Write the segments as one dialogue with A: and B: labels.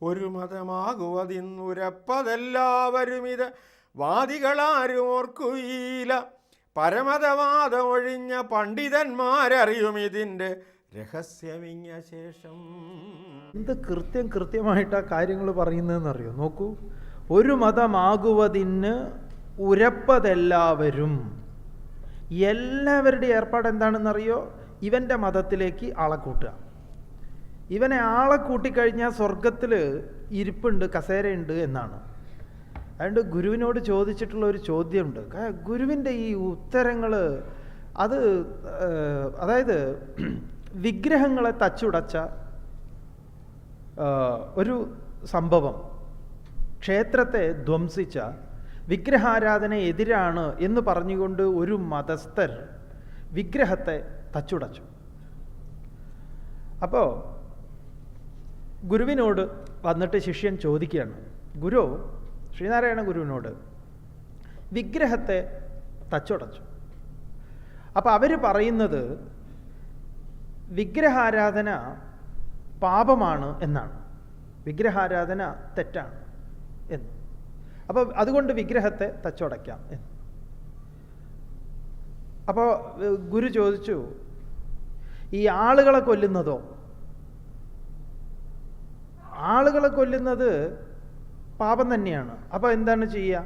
A: ഒരു മതമാകുവതിന്നുരപ്പതെല്ലാവരുമിത് വാദികളാരും ഓർക്കുകയില്ല. പരമതവാദമൊഴിഞ്ഞ പണ്ഡിതന്മാരറിയും ഇതിൻ്റെ രഹസ്യമിങ്ങ ശേഷം.
B: എന്ത് കൃത്യമായിട്ടാണ് കാര്യങ്ങൾ പറയുന്നതെന്നറിയോ? നോക്കൂ, ഒരു മതമാകുവതിന് ഉരപ്പതെല്ലാവരും. എല്ലാവരുടെ ഏർപ്പാട് എന്താണെന്നറിയോ? ഇവൻ്റെ മതത്തിലേക്ക് ആളെ കൂട്ടുക. ഇവനെ ആളെ കൂട്ടിക്കഴിഞ്ഞാൽ സ്വർഗത്തിൽ ഇരിപ്പുണ്ട്, കസേരയുണ്ട് എന്നാണ്. അതുകൊണ്ട് ഗുരുവിനോട് ചോദിച്ചിട്ടുള്ള ഒരു ചോദ്യമുണ്ട്. ഗുരുവിൻ്റെ ഈ ഉത്തരങ്ങൾ അത് അതായത് വിഗ്രഹങ്ങളെ തച്ചുടച്ച ഒരു സംഭവം, ക്ഷേത്രത്തെ ധ്വംസിച്ച, വിഗ്രഹാരാധന എതിരാണ് എന്ന് പറഞ്ഞുകൊണ്ട് ഒരു മതസ്ഥർ വിഗ്രഹത്തെ തച്ചുടച്ചു. അപ്പോൾ ഗുരുവിനോട് വന്നിട്ട് ശിഷ്യൻ ചോദിക്കുകയാണ്, ഗുരു, ശ്രീനാരായണ ഗുരുവിനോട്, വിഗ്രഹത്തെ തച്ചുടച്ചു. അപ്പോൾ അവർ പറയുന്നത് വിഗ്രഹാരാധന പാപമാണ് എന്നാണ്, വിഗ്രഹാരാധന തെറ്റാണ് എന്ന്. അപ്പോൾ അതുകൊണ്ട് വിഗ്രഹത്തെ തച്ചുടയ്ക്കാം എന്ന്. അപ്പോൾ ഗുരു ചോദിച്ചു, ഈ ആളുകളെ കൊല്ലുന്നതോ? ആളുകളെ കൊല്ലുന്നത് പാപം തന്നെയാണ്. അപ്പോൾ എന്താണ് ചെയ്യുക?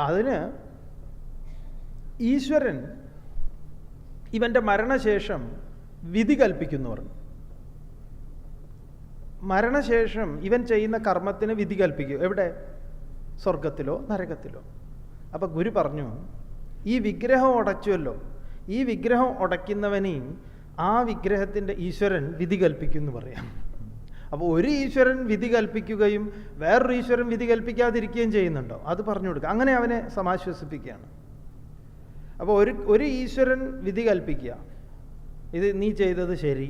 B: അതിന് ഈശ്വരൻ ഇവൻ്റെ മരണശേഷം വിധി കൽപ്പിക്കുന്നു പറഞ്ഞു. മരണശേഷം ഇവൻ ചെയ്യുന്ന കർമ്മത്തിന് വിധി കൽപ്പിക്കും. എവിടെ? സ്വർഗത്തിലോ നരകത്തിലോ. അപ്പോൾ ഗുരു പറഞ്ഞു, ഈ വിഗ്രഹം ഉടച്ചുവല്ലോ, ഈ വിഗ്രഹം ഉടയ്ക്കുന്നവനെയും ആ വിഗ്രഹത്തിൻ്റെ ഈശ്വരൻ വിധി കൽപ്പിക്കുമെന്ന് പറയാം. അപ്പോൾ ഒരു ഈശ്വരൻ വിധി കൽപ്പിക്കുകയും വേറൊരു ഈശ്വരൻ വിധി കൽപ്പിക്കാതിരിക്കുകയും ചെയ്യുന്നുണ്ടോ? അത് പറഞ്ഞു കൊടുക്കുക. അങ്ങനെ അവനെ സമാശ്വസിപ്പിക്കുകയാണ്. അപ്പോൾ ഒരു ഈശ്വരൻ വിധി കൽപ്പിക്കുക, ഇത് നീ ചെയ്തത് ശരി,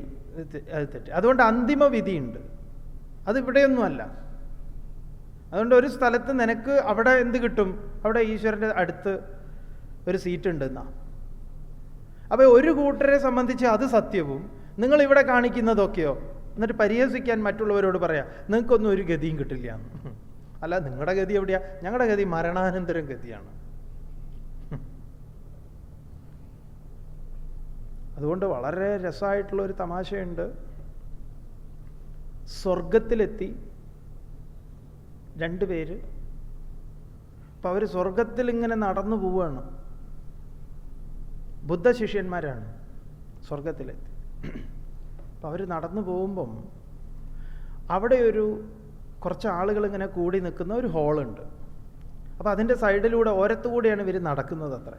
B: അത് തെറ്റ്. അതുകൊണ്ട് അന്തിമ വിധിയുണ്ട്. അതിവിടെയൊന്നുമല്ല. അതുകൊണ്ട് ഒരു സ്ഥലത്ത് നിനക്ക് അവിടെ എന്ത് കിട്ടും? അവിടെ ഈശ്വരൻ്റെ അടുത്ത് ഒരു സീറ്റ് ഉണ്ടെന്നാ. അപ്പോൾ ഒരു കൂട്ടരെ സംബന്ധിച്ച് അത് സത്യവും, നിങ്ങളിവിടെ കാണിക്കുന്നതൊക്കെയോ, എന്നിട്ട് പരിഹസിക്കാൻ മറ്റുള്ളവരോട് പറയാം, നിങ്ങൾക്കൊന്നും ഒരു ഗതിയും കിട്ടില്ല. അല്ല, നിങ്ങളുടെ ഗതി എവിടെയാ? ഞങ്ങളുടെ ഗതി മരണാനന്തരം ഗതിയാണ്. അതുകൊണ്ട് വളരെ രസമായിട്ടുള്ളൊരു തമാശയുണ്ട്. സ്വർഗത്തിലെത്തി രണ്ടുപേര്. അപ്പം അവർ സ്വർഗത്തിൽ ഇങ്ങനെ നടന്നു പോവുകയാണ്. ബുദ്ധശിഷ്യന്മാരാണ്. സ്വർഗത്തിലെത്തി. അപ്പം അവർ നടന്നു പോകുമ്പം അവിടെ കുറച്ച് ആളുകൾ ഇങ്ങനെ കൂടി നിൽക്കുന്ന ഒരു ഹോളുണ്ട്. അപ്പോൾ അതിൻ്റെ സൈഡിലൂടെ ഓരത്തുകൂടെയാണ് ഇവർ നടക്കുന്നത് അത്ര.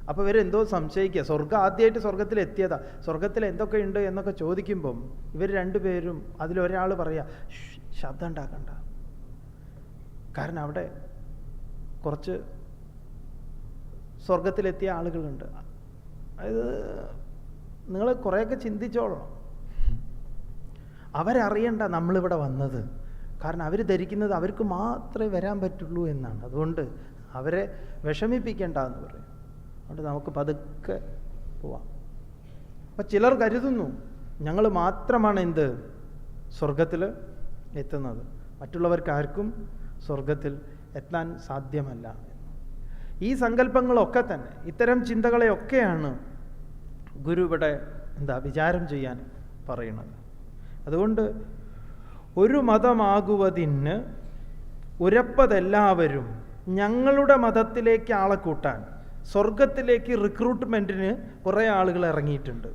B: അപ്പോൾ ഇവരെന്തോ സംശയിക്കുക, ആദ്യമായിട്ട് സ്വർഗത്തിലെത്തിയതാ, സ്വർഗത്തിൽ എന്തൊക്കെയുണ്ട് എന്നൊക്കെ ചോദിക്കുമ്പം ഇവർ രണ്ടുപേരും അതിലൊരാൾ പറയുക, ശബ്ദം ഉണ്ടാക്കണ്ട, കാരണം അവിടെ കുറച്ച് സ്വർഗത്തിലെത്തിയ ആളുകളുണ്ട്. അതായത് നിങ്ങൾ കുറേയൊക്കെ ചിന്തിച്ചോളണം, അവരറിയണ്ട നമ്മളിവിടെ വന്നത്, കാരണം അവർ ധരിക്കുന്നത് അവർക്ക് മാത്രമേ വരാൻ പറ്റുള്ളൂ എന്നാണ്. അതുകൊണ്ട് അവരെ വിഷമിപ്പിക്കേണ്ട എന്ന് പറയും. അതുകൊണ്ട് നമുക്ക് പതുക്കെ പോവാം. അപ്പം ചിലർ കരുതുന്നു ഞങ്ങൾ മാത്രമാണ് എന്ത് സ്വർഗത്തിൽ എത്തുന്നത്, മറ്റുള്ളവർക്ക് ആർക്കും സ്വർഗത്തിൽ എത്താൻ സാധ്യമല്ല. ഈ സങ്കല്പങ്ങളൊക്കെ തന്നെ, ഇത്തരം ചിന്തകളെയൊക്കെയാണ് ഗുരു ഇവിടെ വിചാരം ചെയ്യാൻ പറയുന്നത്. അതുകൊണ്ട് ഒരു മതമാകുവതിന് ഉരപ്പതെല്ലാവരും ഞങ്ങളുടെ മതത്തിലേക്ക് ആളെ കൂട്ടാൻ സ്വർഗത്തിലേക്ക് റിക്രൂട്ട്മെൻറ്റിന് കുറേ ആളുകൾ ഇറങ്ങിയിട്ടുണ്ട്.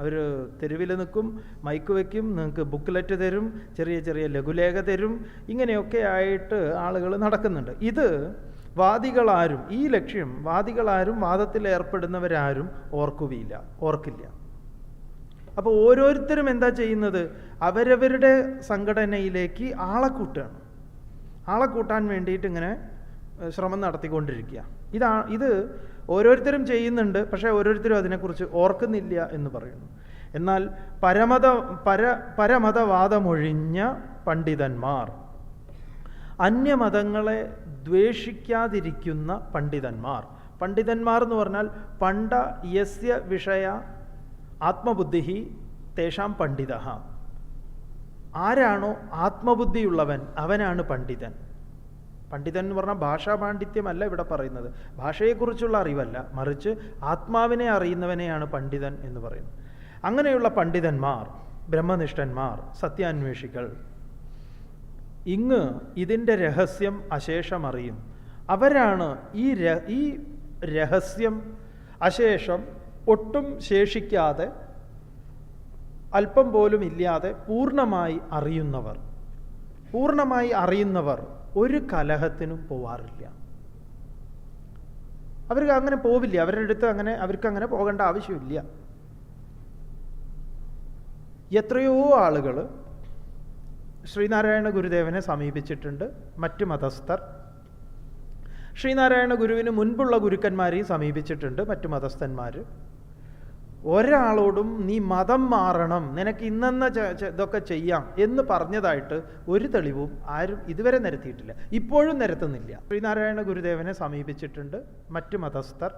B: അവർ തെരുവിൽ നിൽക്കും, മൈക്ക് വയ്ക്കും, നിങ്ങൾക്ക് ബുക്ക്ലെറ്റ് തരും, ചെറിയ ചെറിയ ലഘുലേഖ തരും, ഇങ്ങനെയൊക്കെ ആയിട്ട് ആളുകൾ നടക്കുന്നുണ്ട്. ഇത് വാദികളാരും, ഈ ലക്ഷ്യം വാദികളാരും, വാദത്തിൽ ഏർപ്പെടുന്നവരാരും ഓർക്കില്ല. അപ്പോൾ ഓരോരുത്തരും എന്താ ചെയ്യുന്നത്? അവരവരുടെ സംഘടനയിലേക്ക് ആളെ കൂട്ടുകയാണ്. ആളെ കൂട്ടാൻ വേണ്ടിയിട്ട് ഇങ്ങനെ ശ്രമം നടത്തിക്കൊണ്ടിരിക്കുക. ഇത് ഓരോരുത്തരും ചെയ്യുന്നുണ്ട്, പക്ഷേ ഓരോരുത്തരും അതിനെക്കുറിച്ച് ഓർക്കുന്നില്ല എന്ന് പറയുന്നു. എന്നാൽ പരമതവാദമൊഴിഞ്ഞ പണ്ഡിതന്മാർ, അന്യമതങ്ങളെ ദ്വേഷിക്കാതിരിക്കുന്ന പണ്ഡിതന്മാർ എന്ന് പറഞ്ഞാൽ പണ്ഡ യസ്യ വിഷയ ആത്മബുദ്ധി തേഷാം പണ്ഡിതഃ. ആരാണോ ആത്മബുദ്ധിയുള്ളവൻ അവനാണ് പണ്ഡിതൻ. പണ്ഡിതൻ എന്ന് പറഞ്ഞാൽ ഭാഷാ പാണ്ഡിത്യമല്ല ഇവിടെ പറയുന്നത്, ഭാഷയെക്കുറിച്ചുള്ള അറിവല്ല, മറിച്ച് ആത്മാവിനെ അറിയുന്നവനെയാണ് പണ്ഡിതൻ എന്ന് പറയുന്നത്. അങ്ങനെയുള്ള പണ്ഡിതന്മാർ, ബ്രഹ്മനിഷ്ഠന്മാർ, സത്യാന്വേഷികൾ ഇങ്ങ് ഇതിൻ്റെ രഹസ്യം അശേഷം അറിയും. അവരാണ് ഈ രഹസ്യം അശേഷം ഒട്ടും ശേഷിക്കാതെ, അല്പം പോലും ഇല്ലാതെ പൂർണ്ണമായി അറിയുന്നവർ. പൂർണ്ണമായി അറിയുന്നവർ ഒരു കലഹത്തിനും പോവാറില്ല. അവർക്ക് അങ്ങനെ പോവില്ല, അവരുടെ അടുത്ത് അവർക്ക് അങ്ങനെ പോകേണ്ട ആവശ്യമില്ല. എത്രയോ ആളുകൾ ശ്രീനാരായണ ഗുരുദേവനെ സമീപിച്ചിട്ടുണ്ട്, മറ്റു മതസ്ഥർ. ശ്രീനാരായണ ഗുരുവിന് മുൻപുള്ള ഗുരുക്കന്മാരെയും സമീപിച്ചിട്ടുണ്ട് മറ്റു മതസ്ഥന്മാർ. ഒരാളോടും നീ മതം മാറണം, നിനക്ക് ഇന്നെന്ന ഇതൊക്കെ ചെയ്യാം എന്ന് പറഞ്ഞതായിട്ട് ഒരു തെളിവും ആരും ഇതുവരെ നിരത്തിയിട്ടില്ല, ഇപ്പോഴും നിരത്തുന്നില്ല. ശ്രീനാരായണ ഗുരുദേവനെ സമീപിച്ചിട്ടുണ്ട് മറ്റു മതസ്ഥർ.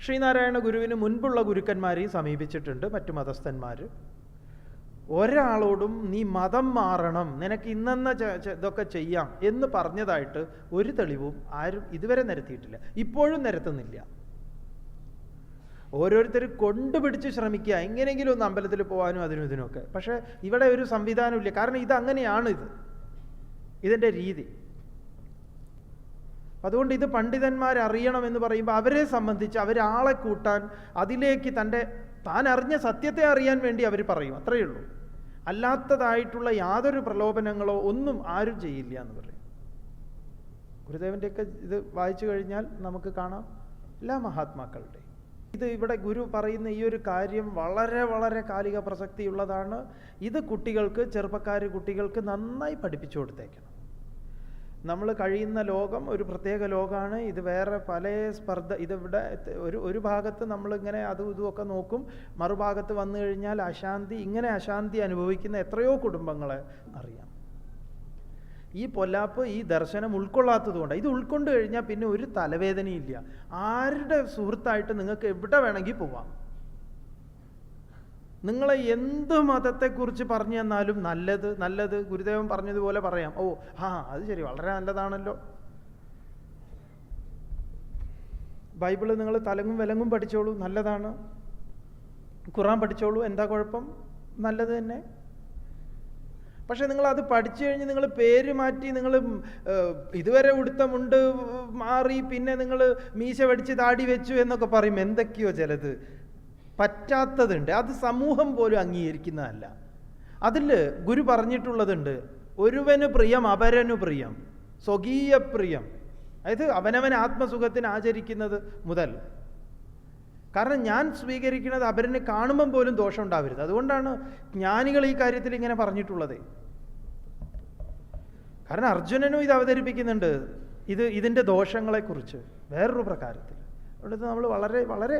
B: ശ്രീനാരായണ ഗുരുവിന് മുൻപുള്ള ഗുരുക്കന്മാരെയും സമീപിച്ചിട്ടുണ്ട് മറ്റു മതസ്ഥന്മാർ. ഒരാളോടും നീ മതം മാറണം, നിനക്ക് ഇന്നെന്ന ഇതൊക്കെ ചെയ്യാം എന്ന് പറഞ്ഞതായിട്ട് ഒരു തെളിവും ആരും ഇതുവരെ നിരത്തിയിട്ടില്ല, ഇപ്പോഴും നിരത്തുന്നില്ല. ഓരോരുത്തർ കൊണ്ടുപിടിച്ച് ശ്രമിക്കുക എങ്ങനെയെങ്കിലും ഒന്ന് അമ്പലത്തിൽ പോകാനും അതിനും ഇതിനുമൊക്കെ. പക്ഷേ ഇവിടെ ഒരു സംവിധാനമില്ല, കാരണം ഇതങ്ങനെയാണ്, ഇതിൻ്റെ രീതി. അതുകൊണ്ട് ഇത് പണ്ഡിതന്മാരറിയണം എന്ന് പറയുമ്പോൾ അവരെ സംബന്ധിച്ച് അവരാളെ കൂട്ടാൻ, അതിലേക്ക് താൻ അറിഞ്ഞ സത്യത്തെ അറിയാൻ വേണ്ടി അവർ പറയും, അത്രയേ ഉള്ളൂ. അല്ലാത്തതായിട്ടുള്ള യാതൊരു പ്രലോഭനങ്ങളോ ഒന്നും ആരും ചെയ്യില്ല എന്ന് പറയും. ഗുരുദേവൻ്റെയൊക്കെ ഇത് വായിച്ചു കഴിഞ്ഞാൽ നമുക്ക് കാണാം എല്ലാ മഹാത്മാക്കളുടെയും. ഇത് ഇവിടെ ഗുരു പറയുന്ന ഈ ഒരു കാര്യം വളരെ വളരെ കാലിക പ്രസക്തിയുള്ളതാണ്. ഇത് കുട്ടികൾക്ക് നന്നായി പഠിപ്പിച്ചു കൊടുത്തേക്കണം. നമ്മൾ കഴിയുന്ന ലോകം ഒരു പ്രത്യേക ലോകമാണ്. ഇത് വേറെ പല ഇതിവിടെ ഒരു ഭാഗത്ത് നമ്മളിങ്ങനെ അതും ഇതുമൊക്കെ നോക്കും, മറുഭാഗത്ത് വന്നു കഴിഞ്ഞാൽ അശാന്തി അനുഭവിക്കുന്ന എത്രയോ കുടുംബങ്ങളെ അറിയാം. ഈ പൊല്ലാപ്പ്, ഈ ദർശനം ഉൾക്കൊള്ളാത്തത് കൊണ്ടാണ്. ഇത് ഉൾക്കൊണ്ട് കഴിഞ്ഞാൽ പിന്നെ ഒരു തലവേദനയില്ല. ആരുടെ സുഹൃത്തായിട്ട് നിങ്ങൾക്ക് എവിടെ വേണമെങ്കിൽ പോവാം. നിങ്ങളെ എന്ത് മതത്തെക്കുറിച്ച് പറഞ്ഞു തന്നാലും നല്ലത് ഗുരുദേവൻ പറഞ്ഞതുപോലെ പറയാം. അത് ശരി, വളരെ നല്ലതാണല്ലോ. ബൈബിള് നിങ്ങൾ തലങ്ങും വിലങ്ങും പഠിച്ചോളൂ, നല്ലതാണ്. ഖുറാൻ പഠിച്ചോളൂ, എന്താ കുഴപ്പം, നല്ലത് തന്നെ. പക്ഷെ നിങ്ങളത് പഠിച്ചു കഴിഞ്ഞ് നിങ്ങൾ പേര് മാറ്റി, നിങ്ങൾ ഇതുവരെ ഉടുത്ത മുണ്ട് മാറി, പിന്നെ നിങ്ങൾ മീശ വടിച്ച് താടി വെച്ചു എന്നൊക്കെ പറയും. എന്തൊക്കെയോ ചിലത് പറ്റാത്തതുണ്ട്, അത് സമൂഹം പോലും അംഗീകരിക്കുന്നതല്ല. അതിൽ ഗുരു പറഞ്ഞിട്ടുള്ളതുണ്ട്, ഒരുവന് പ്രിയം അപരനു പ്രിയം, സ്വകീയ പ്രിയം. അതായത് അവനവൻ ആത്മസുഖത്തിന് ആചരിക്കുന്നത് മുതൽ. കാരണം ഞാൻ സ്വീകരിക്കുന്നത് അപരന് കാണുമ്പം പോലും ദോഷം ഉണ്ടാവരുത്. അതുകൊണ്ടാണ് ജ്ഞാനികൾ ഈ കാര്യത്തിൽ ഇങ്ങനെ പറഞ്ഞിട്ടുള്ളത്. കാരണം അർജുനനും ഇത് അവതരിപ്പിക്കുന്നുണ്ട്, ഇതിൻ്റെ ദോഷങ്ങളെക്കുറിച്ച് വേറൊരു പ്രകാരത്തിൽ. അതുകൊണ്ട് നമ്മൾ വളരെ വളരെ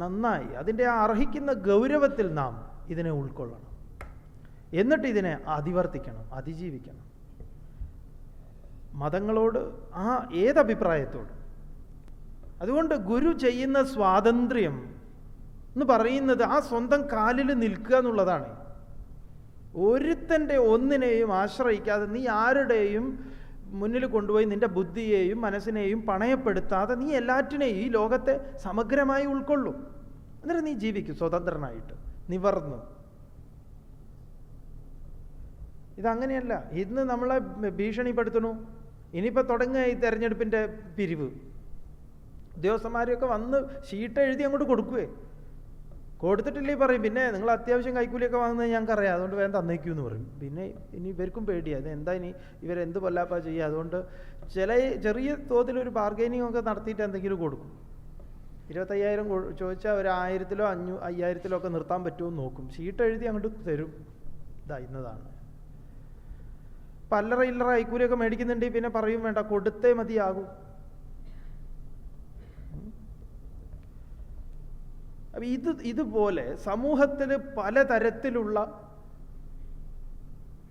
B: നന്നായി അതിൻ്റെ അർഹിക്കുന്ന ഗൗരവത്തിൽ നാം ഇതിനെ ഉൾക്കൊള്ളണം. എന്നിട്ട് ഇതിനെ അതിവർത്തിക്കണം, അതിജീവിക്കണം. മതങ്ങളോട് ഏതഭിപ്രായത്തോട്. അതുകൊണ്ട് ഗുരു ചെയ്യുന്ന സ്വാതന്ത്ര്യം എന്ന് പറയുന്നത് ആ സ്വന്തം കാലിൽ നിൽക്കുക എന്നുള്ളതാണ്. ഒരുത്തൻ്റെ ഒന്നിനെയും ആശ്രയിക്കാതെ, നീ ആരുടെയും മുന്നിൽ കൊണ്ടുപോയി നിന്റെ ബുദ്ധിയെയും മനസ്സിനെയും പണയപ്പെടുത്താതെ നീ എല്ലാറ്റിനെയും, ഈ ലോകത്തെ സമഗ്രമായി ഉൾക്കൊള്ളും. എന്നിട്ട് നീ ജീവിക്കും സ്വതന്ത്രനായിട്ട്, നിവർന്നു. ഇതങ്ങനെയല്ല. ഇന്ന് നമ്മളെ ഭീഷണിപ്പെടുത്തണു. ഇനിയിപ്പോൾ തുടങ്ങുക ഈ തെരഞ്ഞെടുപ്പിൻ്റെ പിരിവ്. ഉദ്യോഗസ്ഥന്മാരെയൊക്കെ വന്ന് ഷീട്ട് എഴുതി അങ്ങോട്ട് കൊടുക്കുവേ. കൊടുത്തിട്ടില്ലേ പറയും, പിന്നെ നിങ്ങൾ അത്യാവശ്യം കൈക്കൂലിയൊക്കെ വാങ്ങുന്നത് ഞങ്ങൾക്കറിയാം, അതുകൊണ്ട് വേഗം തന്നേക്കൂ എന്ന് പറയും. പിന്നെ ഇനി ഇവർക്കും പേടിയാണ്, ഇത് എന്താ ഇനി ഇവരെന്ത് പൊല്ലാപ്പാ ചെയ്യുക. അതുകൊണ്ട് ചെറിയ തോതിലൊരു ബാർഗൈനിങ് ഒക്കെ നടത്തിയിട്ട് എന്തെങ്കിലും കൊടുക്കും. 25,000 ചോദിച്ചാൽ ഒരു 1000-ലോ 5000-ലോ ഒക്കെ നിർത്താൻ പറ്റുമോ എന്ന് നോക്കും. ഷീട്ട് എഴുതി അങ്ങോട്ട് തരും, ഇന്നതാണ്. പല്ലറ ഇല്ലറ കൈക്കൂലിയൊക്കെ മേടിക്കുന്നുണ്ടെങ്കിൽ പിന്നെ പറയും വേണ്ട, കൊടുത്തേ മതിയാകും. അപ്പം ഇതുപോലെ സമൂഹത്തിൽ പലതരത്തിലുള്ള,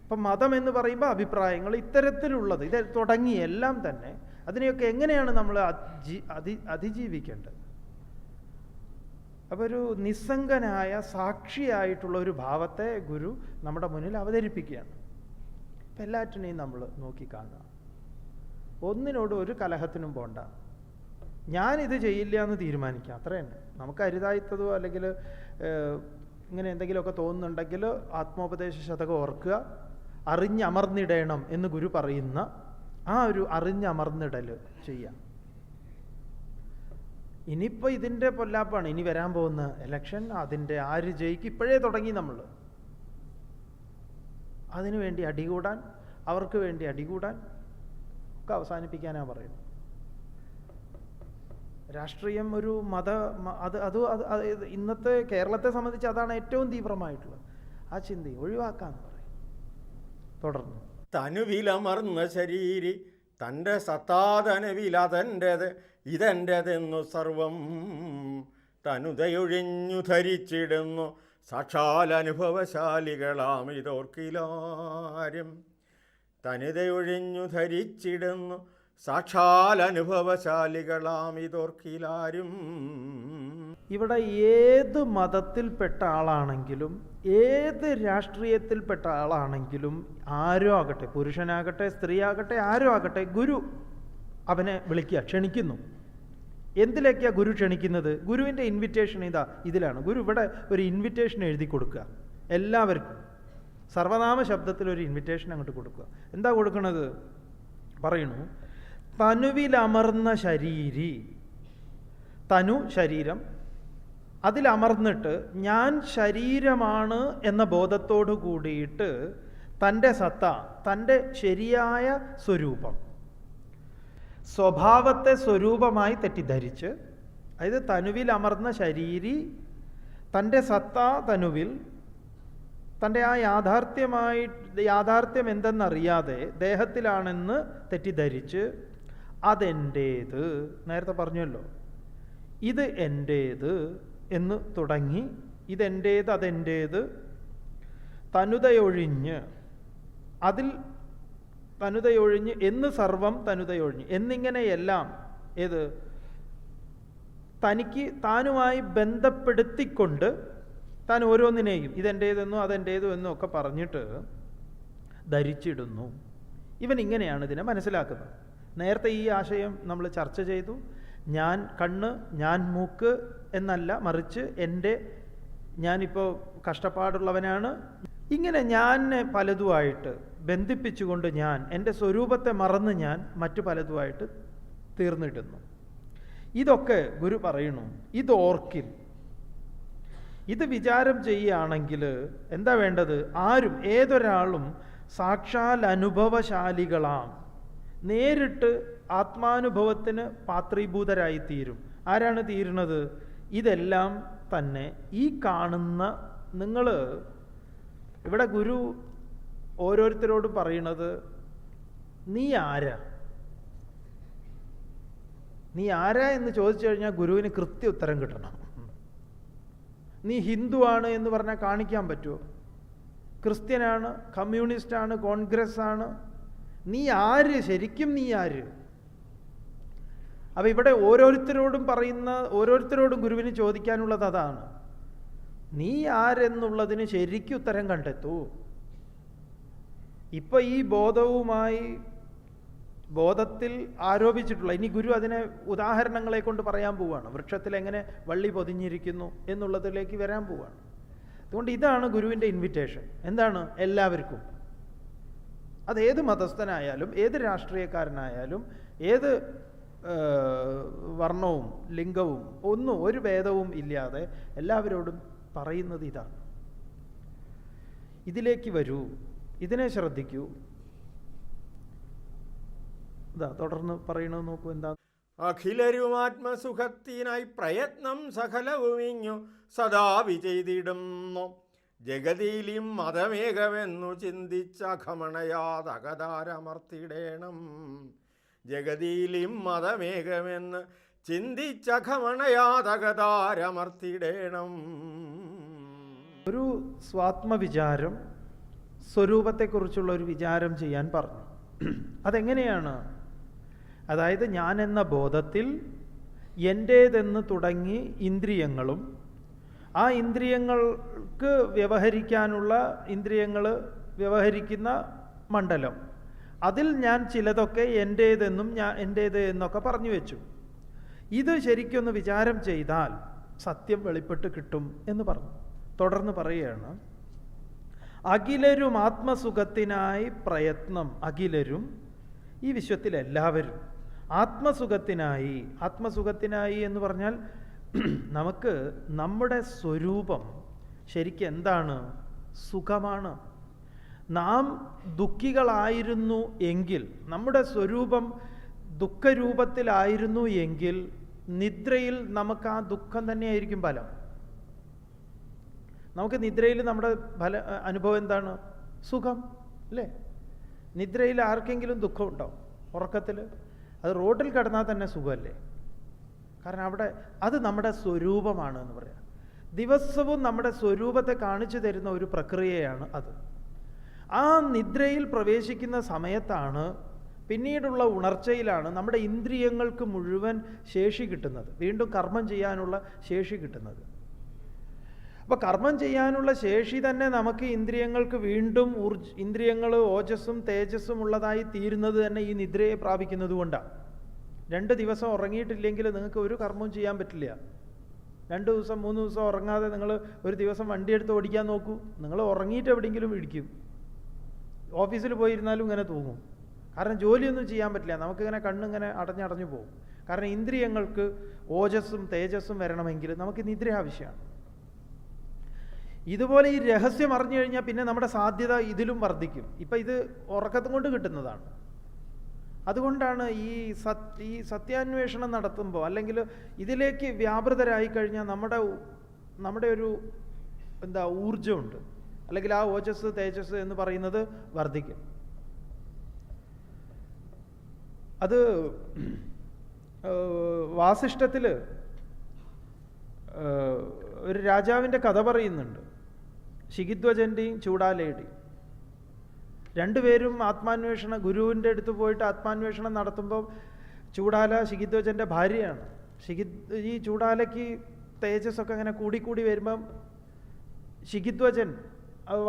B: ഇപ്പം മതം എന്ന് പറയുമ്പോൾ അഭിപ്രായങ്ങൾ ഇത്തരത്തിലുള്ളത്, ഇത് തുടങ്ങി എല്ലാം തന്നെ അതിനെയൊക്കെ എങ്ങനെയാണ് നമ്മൾ അതിജീവിക്കേണ്ടത്? അപ്പോൾ ഒരു നിസ്സംഗനായ സാക്ഷിയായിട്ടുള്ള ഒരു ഭാവത്തെ ഗുരു നമ്മുടെ മുന്നിൽ അവതരിപ്പിക്കുകയാണ്. അപ്പം എല്ലാറ്റിനെയും നമ്മൾ നോക്കിക്കാണുക. ഒന്നിനോടും ഒരു കലഹത്തിനും പോണ്ട. ഞാനിത് ചെയ്യില്ല എന്ന് തീരുമാനിക്കാം, അത്ര തന്നെ. നമുക്ക് അരുതായിത്തതോ അല്ലെങ്കിൽ ഇങ്ങനെ എന്തെങ്കിലുമൊക്കെ തോന്നുന്നുണ്ടെങ്കിൽ ആത്മോപദേശ ശതകം ഓർക്കുക. അറിഞ്ഞമർന്നിടണം എന്ന് ഗുരു പറയുന്ന ആ ഒരു അറിഞ്ഞമർന്നിടൽ ചെയ്യാം. ഇനിയിപ്പോൾ ഇതിൻ്റെ പൊല്ലാപ്പാണ് ഇനി വരാൻ പോകുന്ന ഇലക്ഷൻ. അതിൻ്റെ ആര് ജയിക്കും ഇപ്പോഴേ തുടങ്ങി നമ്മൾ. അതിനു വേണ്ടി അടികൂടാൻ, അവർക്ക് വേണ്ടി അടികൂടാൻ ഒക്കെ അവസാനിപ്പിക്കാനാണ് പറയുന്നത്. രാഷ്ട്രീയം ഒരു ഇന്നത്തെ കേരളത്തെ സംബന്ധിച്ച് അതാണ് ഏറ്റവും തീവ്രമായിട്ടുള്ളത്. ആ ചിന്തയെ ഒഴിവാക്കാന്ന് പറയും. തുടർന്ന്
A: തനുവിലമർന്ന ശരീരി തൻ്റെ സത്താതനുവിലതെൻ്റെത് ഇതെൻ്റെതെന്നു സർവം തനുതയൊഴിഞ്ഞു ധരിച്ചിടുന്നു സാക്ഷാൽ അനുഭവശാലികളാം ഇതോർക്കിലാരും. തനുതയൊഴിഞ്ഞു ധരിച്ചിടുന്നു സാക്ഷാൽ അനുഭവശാലികളാം ഇതോർക്കിലാരും.
B: ഇവിടെ ഏത് മതത്തിൽപ്പെട്ട ആളാണെങ്കിലും ഏത് രാഷ്ട്രീയത്തിൽപ്പെട്ട ആളാണെങ്കിലും ആരോ ആകട്ടെ, പുരുഷനാകട്ടെ സ്ത്രീ ആകട്ടെ ആരോ ആകട്ടെ, ഗുരു അവനെ വിളിക്കുക, ക്ഷണിക്കുന്നു. എന്തിലേക്കാണ് ഗുരു ക്ഷണിക്കുന്നത്? ഗുരുവിൻ്റെ ഇൻവിറ്റേഷൻ ഇതിലാണ്. ഗുരു ഇവിടെ ഒരു ഇൻവിറ്റേഷൻ എഴുതി കൊടുക്കുക എല്ലാവർക്കും. സർവനാമ ശബ്ദത്തിൽ ഒരു ഇൻവിറ്റേഷൻ അങ്ങോട്ട് കൊടുക്കുക. എന്താ കൊടുക്കണത്? പറയണു, തനുവിലമർന്ന ശരീരി. തനു ശരീരം, അതിലമർന്നിട്ട് ഞാൻ ശരീരമാണ് എന്ന ബോധത്തോടു കൂടിയിട്ട് തൻ്റെ സത്ത, തൻ്റെ ശരിയായ സ്വരൂപം, സ്വഭാവത്തെ സ്വരൂപമായി തെറ്റിദ്ധരിച്ച്, അതായത് തനുവിൽ അമർന്ന ശരീരി തൻ്റെ സത്ത തനുവിൽ തൻ്റെ ആ യാഥാർത്ഥ്യം എന്തെന്നറിയാതെ ദേഹത്തിലാണെന്ന് തെറ്റിദ്ധരിച്ച് അതെൻ്റേത്, നേരത്തെ പറഞ്ഞല്ലോ, ഇത് എൻ്റേത് എന്ന് തുടങ്ങി, ഇതെൻ്റേത് അതെൻ്റേത്, തനുതയൊഴിഞ്ഞ്, അതിൽ തനുതയൊഴിഞ്ഞ് എന്ന് സർവം തനുതയൊഴിഞ്ഞ് എന്നിങ്ങനെയെല്ലാം ഏത് തനിക്ക് താനുമായി ബന്ധപ്പെടുത്തിക്കൊണ്ട് താൻ ഓരോന്നിനെയും ഇതെൻ്റേതെന്നോ അതെൻ്റേതോ എന്നോ ഒക്കെ പറഞ്ഞിട്ട് ധരിച്ചിടുന്നു. ഇവൻ ഇങ്ങനെയാണ് ഇതിനെ മനസ്സിലാക്കുന്നത്. നേരത്തെ ഈ ആശയം നമ്മൾ ചർച്ച ചെയ്തു. ഞാൻ കണ്ണ്, ഞാൻ മൂക്ക് എന്നല്ല, മറിച്ച് ഞാനിപ്പോൾ കഷ്ടപ്പാടുള്ളവനാണ്. ഇങ്ങനെ ഞാൻ പലതുമായിട്ട് ബന്ധിപ്പിച്ചുകൊണ്ട് ഞാൻ എൻ്റെ സ്വരൂപത്തെ മറന്ന് ഞാൻ മറ്റു പലതുമായിട്ട് തീർന്നിടുന്നു. ഇതൊക്കെ ഗുരു പറയുന്നു, ഇതോർക്കിൽ, ഇത് വിചാരം ചെയ്യുകയാണെങ്കിൽ എന്താ വേണ്ടത്? ആരും ഏതൊരാളും സാക്ഷാൽ അനുഭവശാലികളാം, നേരിട്ട് ആത്മാനുഭവത്തിന് പാത്രീഭൂതരായിത്തീരും. ആരാണ് തീരുന്നത്? ഇതെല്ലാം തന്നെ ഈ കാണുന്ന നിങ്ങൾ. ഇവിടെ ഗുരു ഓരോരുത്തരോടും പറയണത്, നീ ആരാ? നീ ആരാ എന്ന് ചോദിച്ചു കഴിഞ്ഞാൽ ഗുരുവിന് കൃത്യ ഉത്തരം കിട്ടണം. നീ ഹിന്ദുവാണ് എന്ന് പറഞ്ഞാൽ കാണിക്കാൻ പറ്റുമോ? ക്രിസ്ത്യനാണ്, കമ്മ്യൂണിസ്റ്റാണ്, കോൺഗ്രസ് ആണ്, നീ ആര്? ശരിക്കും നീ ആര്? അപ്പം ഇവിടെ ഓരോരുത്തരോടും ഗുരുവിന് ചോദിക്കാനുള്ളത് അതാണ്. നീ ആരെന്നുള്ളതിന് ശരിക്കും ഉത്തരം കണ്ടെത്തൂ. ഇപ്പം ഈ ബോധത്തിൽ ആരോപിച്ചിട്ടുള്ള, ഇനി ഗുരു അതിനെ ഉദാഹരണങ്ങളെ കൊണ്ട് പറയാൻ പോവുകയാണ്. വൃക്ഷത്തിൽ എങ്ങനെ വള്ളി പൊതിഞ്ഞിരിക്കുന്നു എന്നുള്ളതിലേക്ക് വരാൻ പോവുകയാണ്. അതുകൊണ്ട് ഇതാണ് ഗുരുവിൻ്റെ ഇൻവിറ്റേഷൻ. എന്താണ്? എല്ലാവർക്കും, അതേത് മതസ്ഥനായാലും ഏത് രാഷ്ട്രീയക്കാരനായാലും ഏത് വർണ്ണവും ലിംഗവും ഒരു ഭേദവും ഇല്ലാതെ എല്ലാവരോടും പറയുന്നത് ഇതാണ്. ഇതിലേക്ക് വരൂ, ഇതിനെ ശ്രദ്ധിക്കൂ. തുടർന്ന് പറയണത് നോക്കൂ. എന്താ?
A: അഖിലരും ആത്മസുഖത്തിനായി പ്രയത്നം സകലവുമിഞ്ഞു സദാ വിചെയ്തിടുന്നു. ജഗതിയിലും മതമേകമെന്നു ചിന്തിച്ചഖമണയാതകതാരമർത്തിടേണം. ജഗതിയിലും മതമേകമെന്ന് ചിന്തിച്ചഖമണയാതകതാരമർത്തിടേണം.
B: ഒരു സ്വാത്മവിചാരം, സ്വരൂപത്തെക്കുറിച്ചുള്ള ഒരു വിചാരം ചെയ്യാൻ പറഞ്ഞു. അതെങ്ങനെയാണ്? അതായത് ഞാൻ എന്ന ബോധത്തിൽ എൻ്റേതെന്ന് തുടങ്ങി ഇന്ദ്രിയങ്ങളും ആ ഇന്ദ്രിയങ്ങൾക്ക് വ്യവഹരിക്കാനുള്ള ഇന്ദ്രിയങ്ങൾ വ്യവഹരിക്കുന്ന മണ്ഡലം, അതിൽ ഞാൻ ചിലതൊക്കെ എൻ്റേതെന്നും എൻ്റേത് എന്നൊക്കെ പറഞ്ഞു വെച്ചു. ഇത് ശരിക്കൊന്ന് വിചാരം ചെയ്താൽ സത്യം വെളിപ്പെട്ട് കിട്ടും എന്ന് പറഞ്ഞു. തുടർന്ന് പറയുകയാണ്, അഖിലരും ആത്മസുഖത്തിനായി പ്രയത്നം. അഖിലരും, ഈ വിശ്വത്തിലെല്ലാവരും ആത്മസുഖത്തിനായി എന്ന് പറഞ്ഞാൽ നമുക്ക് നമ്മുടെ സ്വരൂപം ശരിക്കും എന്താണ്? സുഖമാണ്. നാം ദുഃഖികളായിരുന്നു എങ്കിൽ, നമ്മുടെ സ്വരൂപം ദുഃഖരൂപത്തിലായിരുന്നു എങ്കിൽ നിദ്രയിൽ നമുക്ക് ആ ദുഃഖം തന്നെയായിരിക്കും ഫലം. നമുക്ക് നിദ്രയിൽ നമ്മുടെ അനുഭവം എന്താണ്? സുഖം അല്ലേ? നിദ്രയിൽ ആർക്കെങ്കിലും ദുഃഖമുണ്ടോ? ഉറക്കത്തിൽ അത് റോഡിൽ കിടന്നാൽ തന്നെ സുഖമല്ലേ? കാരണം അവിടെ അത് നമ്മുടെ സ്വരൂപമാണ് എന്ന് പറയാം. ദിവസവും നമ്മുടെ സ്വരൂപത്തെ കാണിച്ചു തരുന്ന ഒരു പ്രക്രിയയാണ് അത്. ആ നിദ്രയിൽ പ്രവേശിക്കുന്ന സമയത്താണ്, പിന്നീടുള്ള ഉണർച്ചയിലാണ് നമ്മുടെ ഇന്ദ്രിയങ്ങൾക്ക് മുഴുവൻ ശേഷി കിട്ടുന്നത്, വീണ്ടും കർമ്മം ചെയ്യാനുള്ള ശേഷി കിട്ടുന്നത്. അപ്പോൾ കർമ്മം ചെയ്യാനുള്ള ശേഷി തന്നെ നമുക്ക് ഇന്ദ്രിയങ്ങൾക്ക് വീണ്ടും ഇന്ദ്രിയങ്ങൾ ഓജസ്സും തേജസ്സും ഉള്ളതായി തീരുന്നത് തന്നെ ഈ നിദ്രയെ പ്രാപിക്കുന്നത് കൊണ്ടാണ്. 2 ദിവസം ഉറങ്ങിയിട്ടില്ലെങ്കിൽ നിങ്ങൾക്ക് ഒരു കർമ്മവും ചെയ്യാൻ പറ്റില്ല. 2 ദിവസം 3 ദിവസം ഉറങ്ങാതെ നിങ്ങൾ ഒരു ദിവസം വണ്ടിയെടുത്ത് ഓടിക്കാൻ നോക്കൂ, നിങ്ങൾ ഉറങ്ങിയിട്ട് എവിടെയെങ്കിലും ഇടിക്കും. ഓഫീസിൽ പോയിരുന്നാലും ഇങ്ങനെ തൂങ്ങും. കാരണം ജോലിയൊന്നും ചെയ്യാൻ പറ്റില്ല, നമുക്കിങ്ങനെ കണ്ണിങ്ങനെ അടഞ്ഞടഞ്ഞു പോകും. കാരണം ഇന്ദ്രിയങ്ങൾക്ക് ഓജസ്സും തേജസ്സും വരണമെങ്കിൽ നമുക്ക് നിദ്ര ആവശ്യമാണ്. ഇതുപോലെ ഈ രഹസ്യം അറിഞ്ഞു കഴിഞ്ഞാൽ പിന്നെ നമ്മുടെ സാധ്യത ഇതിലും വർദ്ധിക്കും. ഇപ്പം ഇത് ഉറക്കത്തും കൊണ്ട് കിട്ടുന്നതാണ്. അതുകൊണ്ടാണ് ഈ സത്യാന്വേഷണം നടത്തുമ്പോൾ, അല്ലെങ്കിൽ ഇതിലേക്ക് വ്യാപൃതരായി കഴിഞ്ഞാൽ നമ്മുടെ ഒരു ഊർജമുണ്ട്, അല്ലെങ്കിൽ ആ ഓജസ് തേജസ് എന്ന് പറയുന്നത് വർദ്ധിക്കും. അത് വാസിഷ്ഠത്തിൽ ഒരു രാജാവിൻ്റെ കഥ പറയുന്നുണ്ട്, ശിഖിധ്വജൻ്റെയും ചൂടാലയുടെയും. 2 പേരും ഗുരുവിൻ്റെ അടുത്ത് പോയിട്ട് ആത്മാന്വേഷണം നടത്തുമ്പോൾ ചൂടാല ശിഖിധ്വജൻ്റെ ഭാര്യയാണ്. ഈ ചൂടാലയ്ക്ക് തേജസ്സൊക്കെ അങ്ങനെ കൂടിക്കൂടി വരുമ്പം ശിഖിധ്വജൻ,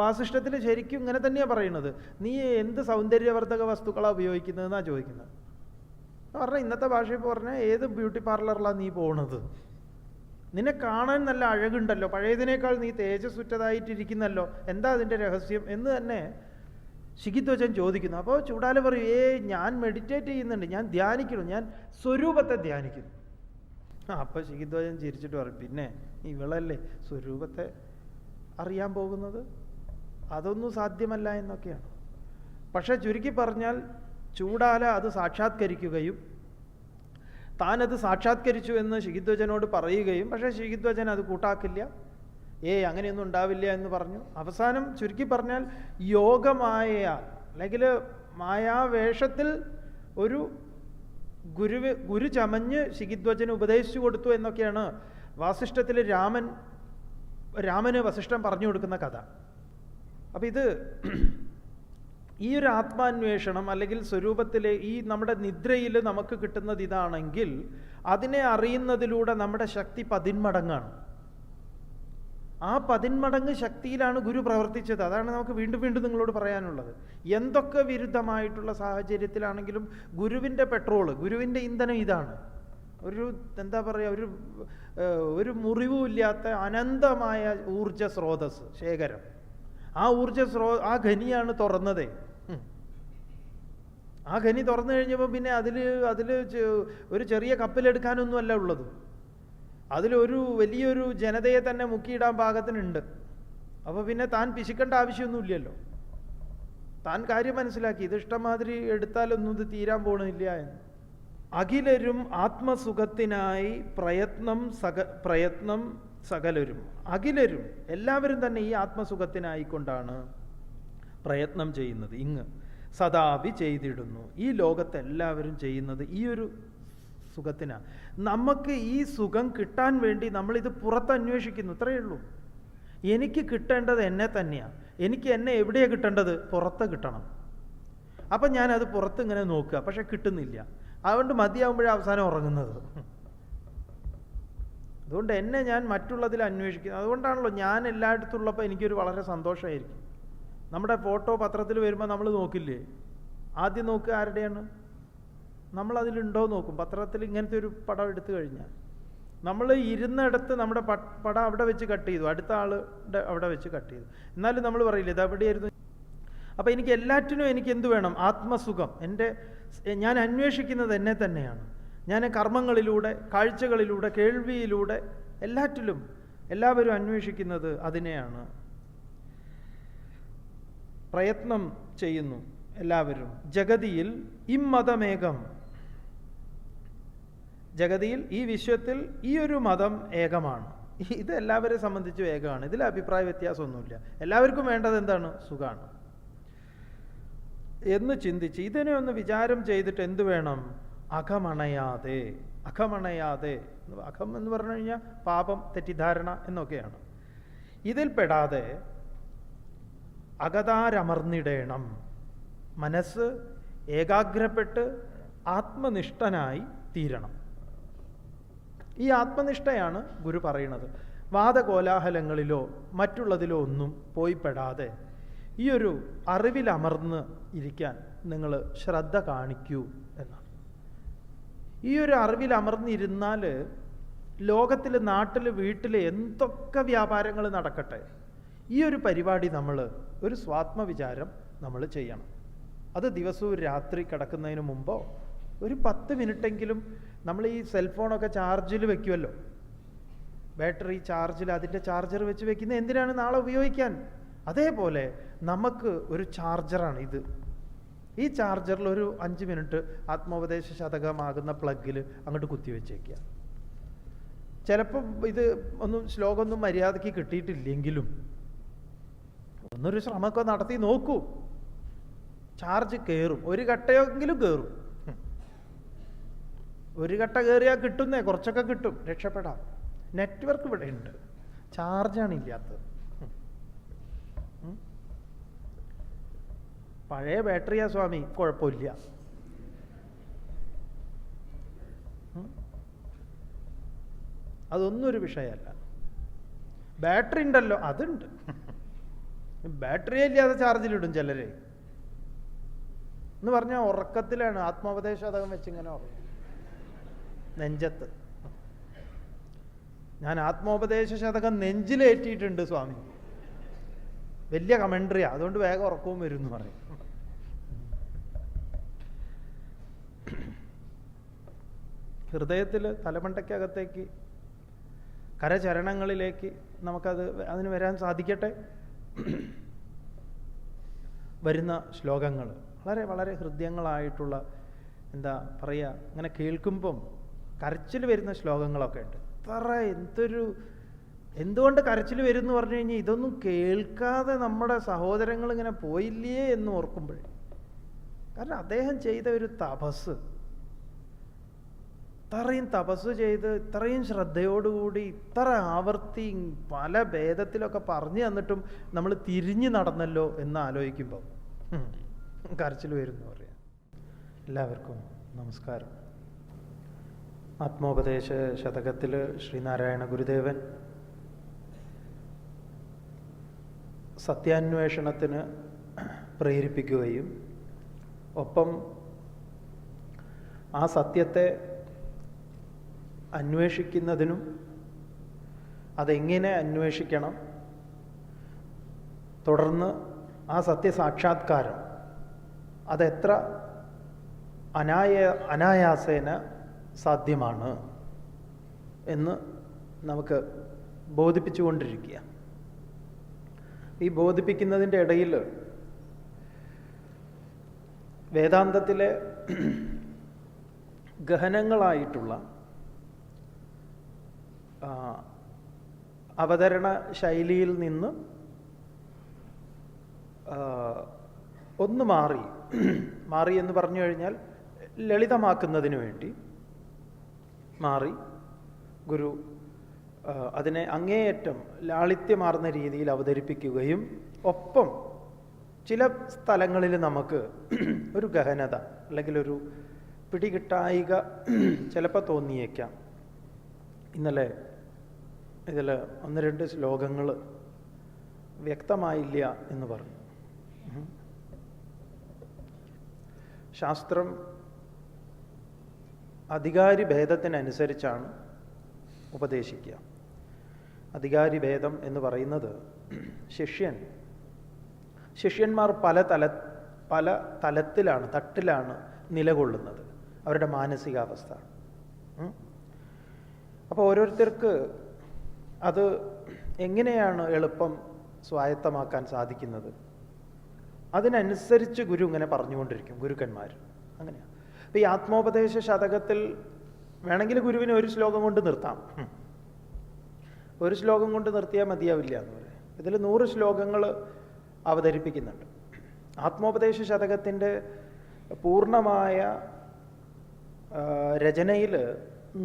B: വാസിഷ്ഠത്തിൽ ശരിക്കും ഇങ്ങനെ തന്നെയാണ് പറയുന്നത്, നീ എന്ത് സൗന്ദര്യവർദ്ധക വസ്തുക്കളാണ് ഉപയോഗിക്കുന്നതെന്നാണ് ചോദിക്കുന്നത്. പറഞ്ഞാൽ ഇന്നത്തെ ഭാഷയിൽ പറഞ്ഞാൽ ഏത് ബ്യൂട്ടി പാർലറിലാണ് നീ പോണത്? നിന്നെ കാണാൻ നല്ല അഴകുണ്ടല്ലോ, പഴയതിനേക്കാൾ നീ തേജസ്സുറ്റതായിട്ടിരിക്കുന്നല്ലോ, എന്താ അതിൻ്റെ രഹസ്യം എന്ന് തന്നെ ശിഖിധ്വജൻ ചോദിക്കുന്നു. അപ്പോൾ ചൂടാല പറയും, ഞാൻ മെഡിറ്റേറ്റ് ചെയ്യുന്നുണ്ട്, ഞാൻ ധ്യാനിക്കുന്നു, ഞാൻ സ്വരൂപത്തെ ധ്യാനിക്കുന്നു. അപ്പോൾ ശിഖിധ്വജൻ ചിരിച്ചിട്ട് പറയും, പിന്നെ ഇവളല്ലേ സ്വരൂപത്തെ അറിയാൻ പോകുന്നത്? അതൊന്നും സാധ്യമല്ല എന്നൊക്കെയാണ്. പക്ഷെ ചുരുക്കി പറഞ്ഞാൽ ചൂടാല അത് സാക്ഷാത്കരിക്കുകയും താനത് സാക്ഷാത്കരിച്ചു എന്ന് ശിഖിധ്വജനോട് പറയുകയും, പക്ഷേ ശിഖിധ്വജൻ അത് കൂട്ടാക്കില്ല, അങ്ങനെയൊന്നും ഉണ്ടാവില്ല എന്ന് പറഞ്ഞു. അവസാനം ചുരുക്കി പറഞ്ഞാൽ യോഗമായ അല്ലെങ്കിൽ മായാവേഷത്തിൽ ഒരു ഗുരു ചമഞ്ഞ് ശിഖിധ്വജന് ഉപദേശിച്ചു കൊടുത്തു എന്നൊക്കെയാണ് വാസിഷ്ഠത്തിൽ രാമന് വസിഷ്ഠൻ പറഞ്ഞു കൊടുക്കുന്ന കഥ. അപ്പം ഇത് ഈ ഒരു ആത്മാന്വേഷണം അല്ലെങ്കിൽ സ്വരൂപത്തിലെ ഈ നമ്മുടെ നിദ്രയിൽ നമുക്ക് കിട്ടുന്നത് ഇതാണെങ്കിൽ, അതിനെ അറിയുന്നതിലൂടെ നമ്മുടെ ശക്തി 10 മടങ്ങാണ്. ആ 10 മടങ്ങ് ശക്തിയിലാണ് ഗുരു പ്രവർത്തിച്ചത്. അതാണ് നമുക്ക് വീണ്ടും വീണ്ടും നിങ്ങളോട് പറയാനുള്ളത്. എന്തൊക്കെ വിരുദ്ധമായിട്ടുള്ള സാഹചര്യത്തിലാണെങ്കിലും ഗുരുവിൻ്റെ ഗുരുവിൻ്റെ ഇന്ധനം ഇതാണ്. എന്താ പറയുക, ഒരു മുറിവുമില്ലാത്ത അനന്തമായ ഊർജ സ്രോതസ് ശേഖരം. ആ ആ ഖനിയാണ് തുറന്നത്. ആ ഖനി തുറന്നു കഴിഞ്ഞപ്പോൾ പിന്നെ അതിൽ ഒരു ചെറിയ കപ്പലെടുക്കാനൊന്നുമല്ല ഉള്ളത്, അതിലൊരു വലിയൊരു ജനതയെ തന്നെ മുക്കിയിടാൻ പാകത്തിനുണ്ട്. അപ്പോൾ പിന്നെ താൻ പിശുക്കേണ്ട ആവശ്യമൊന്നുമില്ലല്ലോ. താൻ കാര്യം മനസ്സിലാക്കി, ഇത് ഇഷ്ടംമാതിരി എടുത്താലൊന്നും ഇത് തീരാൻ പോകണില്ല എന്ന്. അഖിലരും ആത്മസുഖത്തിനായി പ്രയത്നം സകലരും. അഖിലരും എല്ലാവരും തന്നെ ഈ ആത്മസുഖത്തിനായിക്കൊണ്ടാണ് പ്രയത്നം ചെയ്യുന്നത്. സദാപി ചെയ്തിടുന്നു. ഈ ലോകത്തെല്ലാവരും ചെയ്യുന്നത് ഈ ഒരു സുഖത്തിനാണ്. നമുക്ക് ഈ സുഖം കിട്ടാൻ വേണ്ടി നമ്മളിത് പുറത്തന്വേഷിക്കുന്നു, ഇത്രയേ ഉള്ളൂ. എനിക്ക് കിട്ടേണ്ടത് എന്നെ തന്നെയാണ്. എനിക്ക് എന്നെ എവിടെയാണ് കിട്ടേണ്ടത്? പുറത്ത് കിട്ടണം. അപ്പം ഞാനത് പുറത്ത് ഇങ്ങനെ നോക്കുക, പക്ഷെ കിട്ടുന്നില്ല. അതുകൊണ്ട് മതിയാവുമ്പോഴേ അവസാനം ഉറങ്ങുന്നത്. അതുകൊണ്ട് എന്നെ ഞാൻ മറ്റുള്ളതിൽ അന്വേഷിക്കുന്നത്. അതുകൊണ്ടാണല്ലോ ഞാൻ എല്ലായിടത്തുള്ളപ്പോൾ എനിക്കൊരു വളരെ സന്തോഷമായിരിക്കും. നമ്മുടെ ഫോട്ടോ പത്രത്തിൽ വരുമ്പോൾ നമ്മൾ നോക്കില്ലേ, ആദ്യം നോക്കുക ആരുടെയാണ്, നമ്മളതിലുണ്ടോ നോക്കും. പത്രത്തിൽ ഇങ്ങനത്തെ ഒരു പടം എടുത്തു കഴിഞ്ഞാൽ നമ്മൾ ഇരുന്നിടത്ത് നമ്മുടെ പടം അവിടെ വെച്ച് കട്ട് ചെയ്തു, അടുത്ത ആളുടെ അവിടെ വെച്ച് കട്ട് ചെയ്തു, എന്നാലും നമ്മൾ പറയില്ലേ ഇത് എവിടെയായിരുന്നു. അപ്പോൾ എനിക്ക് എല്ലാറ്റിനും എനിക്ക് എന്ത് വേണം? ആത്മസുഖം. ഞാൻ അന്വേഷിക്കുന്നത് എന്നെ തന്നെയാണ്. ഞാൻ കർമ്മങ്ങളിലൂടെ, കാഴ്ചകളിലൂടെ, കേൾവിയിലൂടെ, എല്ലാറ്റിലും എല്ലാവരും അന്വേഷിക്കുന്നത് അതിനെയാണ്. പ്രയത്നം ചെയ്യുന്നു എല്ലാവരും. ജഗതിയിൽ ഇമ്മതമേകം. ജഗതിയിൽ, ഈ വിശ്വത്തിൽ ഈ ഒരു മതം ഏകമാണ്. ഇത് എല്ലാവരെയും സംബന്ധിച്ചും ഏകമാണ്. ഇതിൽ അഭിപ്രായ വ്യത്യാസമൊന്നുമില്ല. എല്ലാവർക്കും വേണ്ടത് എന്താണ്? സുഖമാണ് എന്ന് ചിന്തിച്ച് ഇതിനെ ഒന്ന് വിചാരം ചെയ്തിട്ട് എന്ത് വേണം? അകമണയാതെ. അകമണയാതെ, അകം എന്ന് പറഞ്ഞു കഴിഞ്ഞാൽ പാപം, തെറ്റിദ്ധാരണ എന്നൊക്കെയാണ്. ഇതിൽ പെടാതെ അകതാരമർന്നിടേണം. മനസ്സ് ഏകാഗ്രപ്പെട്ട് ആത്മനിഷ്ഠനായി തീരണം. ഈ ആത്മനിഷ്ഠയാണ് ഗുരു പറയുന്നത്. വാദകോലാഹലങ്ങളിലോ മറ്റുള്ളതിലോ ഒന്നും പോയി പെടാതെ ഈ ഒരു അറിവിലമർന്ന് ഇരിക്കാൻ നിങ്ങൾ ശ്രദ്ധ കാണിക്കൂ എന്നാണ്. ഈ ഒരു അറിവിലമർന്നിരുന്നാൽ ലോകത്തിൽ, നാട്ടിൽ, വീട്ടിൽ എന്തൊക്കെ വ്യാപാരങ്ങൾ നടക്കട്ടെ, ഈ ഒരു പരിപാടി ഒരു സ്വാത്മവിചാരം നമ്മൾ ചെയ്യണം. അത് ദിവസവും രാത്രി കിടക്കുന്നതിന് മുമ്പോ ഒരു 10 മിനിറ്റെങ്കിലും. നമ്മൾ ഈ സെൽഫോണൊക്കെ ചാർജിൽ വെക്കുമല്ലോ, ബാറ്ററി ചാർജിൽ, അതിൻ്റെ ചാർജർ വെച്ച് വെക്കുന്നത് എന്തിനാണ്? നാളെ ഉപയോഗിക്കാൻ. അതേപോലെ നമുക്ക് ഒരു ചാർജറാണ് ഇത്. ഈ ചാർജറിൽ ഒരു 5 മിനിറ്റ് ആത്മോപദേശ ശതകമാകുന്ന പ്ലഗിൽ അങ്ങോട്ട് കുത്തിവെച്ചേക്കുക. ചിലപ്പം ഇത് ശ്ലോകമൊന്നും മര്യാദയ്ക്ക് കിട്ടിയിട്ടില്ലെങ്കിലും ഒന്നൊരു ശ്രമമൊക്കെ നടത്തി നോക്കൂ. ചാർജ് കയറും, ഒരു കട്ടയെങ്കിലും കയറും. ഒരു കട്ട കയറിയാൽ കിട്ടുന്നേ, കുറച്ചൊക്കെ കിട്ടും, രക്ഷപ്പെടാം. നെറ്റ്വർക്ക് ഇവിടെ ഉണ്ട്, ചാർജാണ് ഇല്ലാത്തത്. പഴയ ബാറ്ററിയാ സ്വാമി, കുഴപ്പമില്ല. അതൊന്നും ഒരു വിഷയമല്ല. ബാറ്ററി ഉണ്ടല്ലോ, അതുണ്ട്. ബാറ്ററി ഇല്ലാതെ ചാർജിലിടും ചിലരെ എന്ന് പറഞ്ഞാൽ ഉറക്കത്തിലാണ്. ആത്മോപദേശ ശതകം വെച്ചിങ്ങനെ ഉറങ്ങും നെഞ്ചത്ത്. ഞാൻ ആത്മോപദേശ ശതകം നെഞ്ചിലേറ്റിയിട്ടുണ്ട് സ്വാമി, വലിയ കമൻട്രിയാ, അതുകൊണ്ട് വേഗം ഉറക്കവും വരും എന്ന് പറയും. ഹൃദയത്തിൽ, തലമണ്ടയ്ക്കകത്തേക്ക്, കരചരണങ്ങളിലേക്ക് അതിന് വരാൻ സാധിക്കട്ടെ. വരുന്ന ശ്ലോകങ്ങൾ വളരെ വളരെ ഹൃദ്യങ്ങളായിട്ടുള്ള, എന്താ പറയുക, അങ്ങനെ കേൾക്കുമ്പം കരച്ചിൽ വരുന്ന ശ്ലോകങ്ങളൊക്കെ ഉണ്ട്. എന്തുകൊണ്ട് കരച്ചിൽ വരും എന്ന് പറഞ്ഞു കഴിഞ്ഞാൽ ഇതൊന്നും കേൾക്കാതെ നമ്മുടെ സഹോദരങ്ങൾ ഇങ്ങനെ പോയില്ലേ എന്ന് ഓർക്കുമ്പോഴേ. കാരണം അദ്ദേഹം ചെയ്ത ഒരു തപസ്, ഇത്രയും തപസ് ചെയ്ത് ഇത്രയും ശ്രദ്ധയോടുകൂടി ഇത്ര ആവർത്തി പല ഭേദത്തിലൊക്കെ പറഞ്ഞു തന്നിട്ടും നമ്മൾ തിരിഞ്ഞു നടന്നല്ലോ എന്ന് ആലോചിക്കുമ്പോൾ കരച്ചിൽ വരും എന്ന് പറയാം. എല്ലാവർക്കും നമസ്കാരം. ആത്മോപദേശ ശതകത്തിൽ ശ്രീനാരായണ ഗുരുദേവൻ സത്യാന്വേഷണത്തിന് പ്രേരിപ്പിക്കുകയും ഒപ്പം ആ സത്യത്തെ അന്വേഷിക്കുന്നതിനും അതെങ്ങനെ അന്വേഷിക്കണം, തുടർന്ന് ആ സത്യസാക്ഷാത്കാരം അതെത്ര അനായാസേന സാധ്യമാണ് എന്ന് നമുക്ക് ബോധിപ്പിച്ചുകൊണ്ടിരിക്കുക. ഈ ബോധിപ്പിക്കുന്നതിൻ്റെ ഇടയിൽ വേദാന്തത്തിലെ ഗഹനങ്ങളായിട്ടുള്ള അവതരണ ശൈലിയിൽ നിന്ന് ഒന്ന് മാറി എന്ന് പറഞ്ഞു കഴിഞ്ഞാൽ ലളിതമാക്കുന്നതിന് വേണ്ടി മാറി ഗുരു അതിനെ അങ്ങേയറ്റം ലാളിത്യമാർന്ന രീതിയിൽ അവതരിപ്പിക്കുകയും ഒപ്പം ചില സ്ഥലങ്ങളിൽ നമുക്ക് ഒരു ഗഹനത അല്ലെങ്കിൽ ഒരു പിടികിട്ടായിക ചിലപ്പോൾ തോന്നിയേക്കാം. ഇന്നലെ ഇതിൽ 1-2 ശ്ലോകങ്ങൾ വ്യക്തമായില്ല എന്ന് പറഞ്ഞു. ശാസ്ത്രം അധികാരി ഭേദത്തിനനുസരിച്ചാണ് ഉപദേശിക്കുക. അധികാരി ഭേദം എന്ന് പറയുന്നത് ശിഷ്യന്മാർ പല തട്ടിലാണ് നിലകൊള്ളുന്നത്, അവരുടെ മാനസികാവസ്ഥ. അപ്പോൾ ഓരോരുത്തർക്ക് അത് എങ്ങനെയാണ് എളുപ്പം സ്വായത്തമാക്കാൻ സാധിക്കുന്നത്, അതിനനുസരിച്ച് ഗുരു ഇങ്ങനെ പറഞ്ഞുകൊണ്ടിരിക്കും, ഗുരുക്കന്മാർ അങ്ങനെയാണ്. അപ്പോൾ ഈ ആത്മോപദേശ ശതകത്തിൽ വേണമെങ്കിൽ ഗുരുവിനെ ഒരു ശ്ലോകം കൊണ്ട് നിർത്താം, ഒരു ശ്ലോകം കൊണ്ട് നിർത്തിയാൽ മതിയാവില്ല എന്ന് പറയാം. ഇതിൽ 100 ശ്ലോകങ്ങൾ അവതരിപ്പിക്കുന്നുണ്ട്. ആത്മോപദേശ ശതകത്തിൻ്റെ പൂർണ്ണമായ രചനയിൽ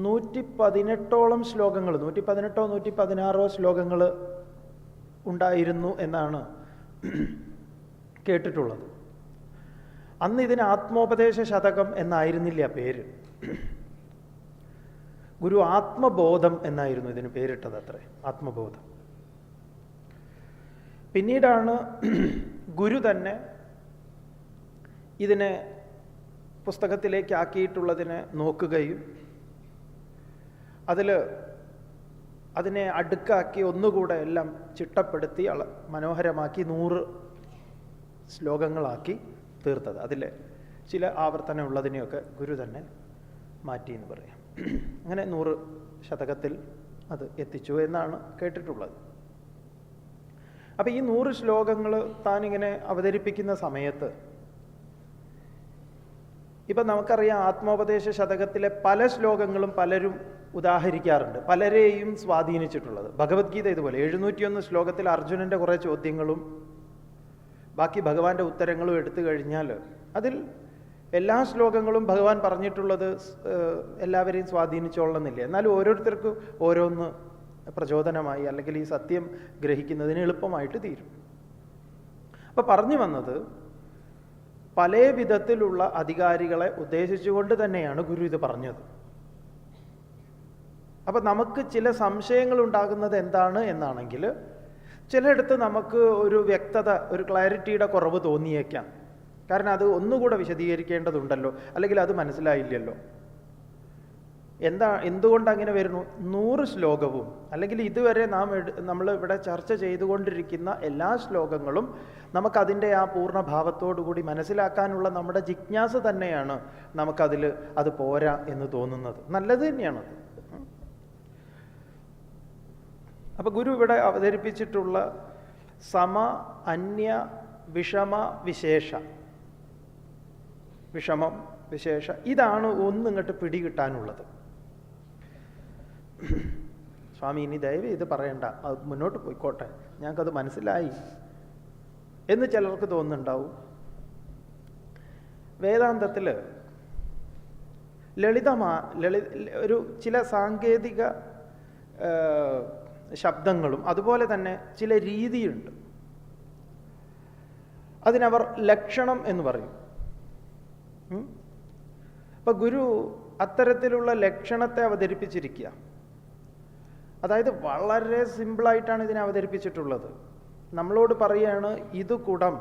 B: 118ഓളം ശ്ലോകങ്ങൾ, 118ഓ 116ഓ ശ്ലോകങ്ങൾ ഉണ്ടായിരുന്നു എന്നാണ് കേട്ടിട്ടുള്ളത്. അന്ന് ഇതിന് ആത്മോപദേശ ശതകം എന്നായിരുന്നില്ല പേര്. ഗുരു ആത്മബോധം എന്നായിരുന്നു ഇതിന് പേരിട്ടത് അത്രേ, ആത്മബോധം. പിന്നീടാണ് ഗുരു തന്നെ ഇതിനെ പുസ്തകത്തിലേക്ക് ആക്കിയിട്ടുള്ളതിനെ നോക്കുകയും അതിനെ അടുക്കാക്കി ഒന്നുകൂടെ എല്ലാം ചിട്ടപ്പെടുത്തി മനോഹരമാക്കി 100 ശ്ലോകങ്ങളാക്കി തീർത്തത്. അതിൽ ചില ആവർത്തനം ഉള്ളതിനെയൊക്കെ ഗുരു തന്നെ മാറ്റി എന്ന് പറയാം. അങ്ങനെ 100 ശതകത്തിൽ അത് എത്തിച്ചു എന്നാണ് കേട്ടിട്ടുള്ളത്. അപ്പം ഈ 100 ശ്ലോകങ്ങൾ താനിങ്ങനെ അവതരിപ്പിക്കുന്ന സമയത്ത് ഇപ്പം നമുക്കറിയാം, ആത്മോപദേശ ശതകത്തിലെ പല ശ്ലോകങ്ങളും പലരും ഉദാഹരിക്കാറുണ്ട്, പലരെയും സ്വാധീനിച്ചിട്ടുള്ളത്. ഭഗവത്ഗീത ഇതുപോലെ 701 ശ്ലോകത്തിൽ അർജുനൻ്റെ കുറേ ചോദ്യങ്ങളും ബാക്കി ഭഗവാന്റെ ഉത്തരങ്ങളും എടുത്തു കഴിഞ്ഞാൽ അതിൽ എല്ലാ ശ്ലോകങ്ങളും ഭഗവാൻ പറഞ്ഞിട്ടുള്ളത് എല്ലാവരെയും സ്വാധീനിച്ചോളണമെന്നില്ല. എന്നാലും ഓരോരുത്തർക്കും ഓരോന്ന് പ്രചോദനമായി, അല്ലെങ്കിൽ ഈ സത്യം ഗ്രഹിക്കുന്നതിന് എളുപ്പമായിട്ട് തീരും. അപ്പം പറഞ്ഞു വന്നത്, പല വിധത്തിലുള്ള അധികാരികളെ ഉദ്ദേശിച്ചുകൊണ്ട് തന്നെയാണ് ഗുരു ഇത് പറഞ്ഞത്. അപ്പം നമുക്ക് ചില സംശയങ്ങൾ ഉണ്ടാകുന്നത് എന്താണ് എന്നാണെങ്കിൽ, ചിലയിടത്ത് നമുക്ക് ഒരു വ്യക്തത, ഒരു ക്ലാരിറ്റിയുടെ കുറവ് തോന്നിയേക്കാം. കാരണം അത് ഒന്നുകൂടെ വിശദീകരിക്കേണ്ടതുണ്ടല്ലോ, അല്ലെങ്കിൽ അത് മനസ്സിലായില്ലല്ലോ. എന്തുകൊണ്ട് അങ്ങനെ വരുന്നു? 100 ശ്ലോകവും അല്ലെങ്കിൽ ഇതുവരെ നമ്മൾ ഇവിടെ ചർച്ച ചെയ്തുകൊണ്ടിരിക്കുന്ന എല്ലാ ശ്ലോകങ്ങളും നമുക്കതിൻ്റെ ആ പൂർണ്ണഭാവത്തോടുകൂടി മനസ്സിലാക്കാനുള്ള നമ്മുടെ ജിജ്ഞാസ തന്നെയാണ് അത് പോരാ എന്ന് തോന്നുന്നത്. നല്ലത് തന്നെയാണത്. അപ്പൊ ഗുരു ഇവിടെ അവതരിപ്പിച്ചിട്ടുള്ള സമ, അന്യ, വിഷമ, വിശേഷ, വിഷമം, വിശേഷ, ഇതാണ് ഒന്നിങ്ങോട്ട് പിടികിട്ടാനുള്ളത്. സ്വാമി ഇനി ദയവ് ഇത് പറയണ്ട, അത് മുന്നോട്ട് പോയിക്കോട്ടെ, ഞങ്ങൾക്കത് മനസ്സിലായി എന്ന് ചിലർക്ക് തോന്നുന്നുണ്ടാവും. വേദാന്തത്തിൽ ഒരു ചില സാങ്കേതിക ശബ്ദങ്ങളും അതുപോലെ തന്നെ ചില രീതിയുണ്ട്. അതിനവർ ലക്ഷണം എന്ന് പറയും. അപ്പൊ ഗുരു അത്തരത്തിലുള്ള ലക്ഷണത്തെ അവതരിപ്പിച്ചിരിക്കുക. അതായത് വളരെ സിമ്പിളായിട്ടാണ് ഇതിനെ അവതരിപ്പിച്ചിട്ടുള്ളത്. നമ്മളോട് പറയാണ്, ഇത് കുടം,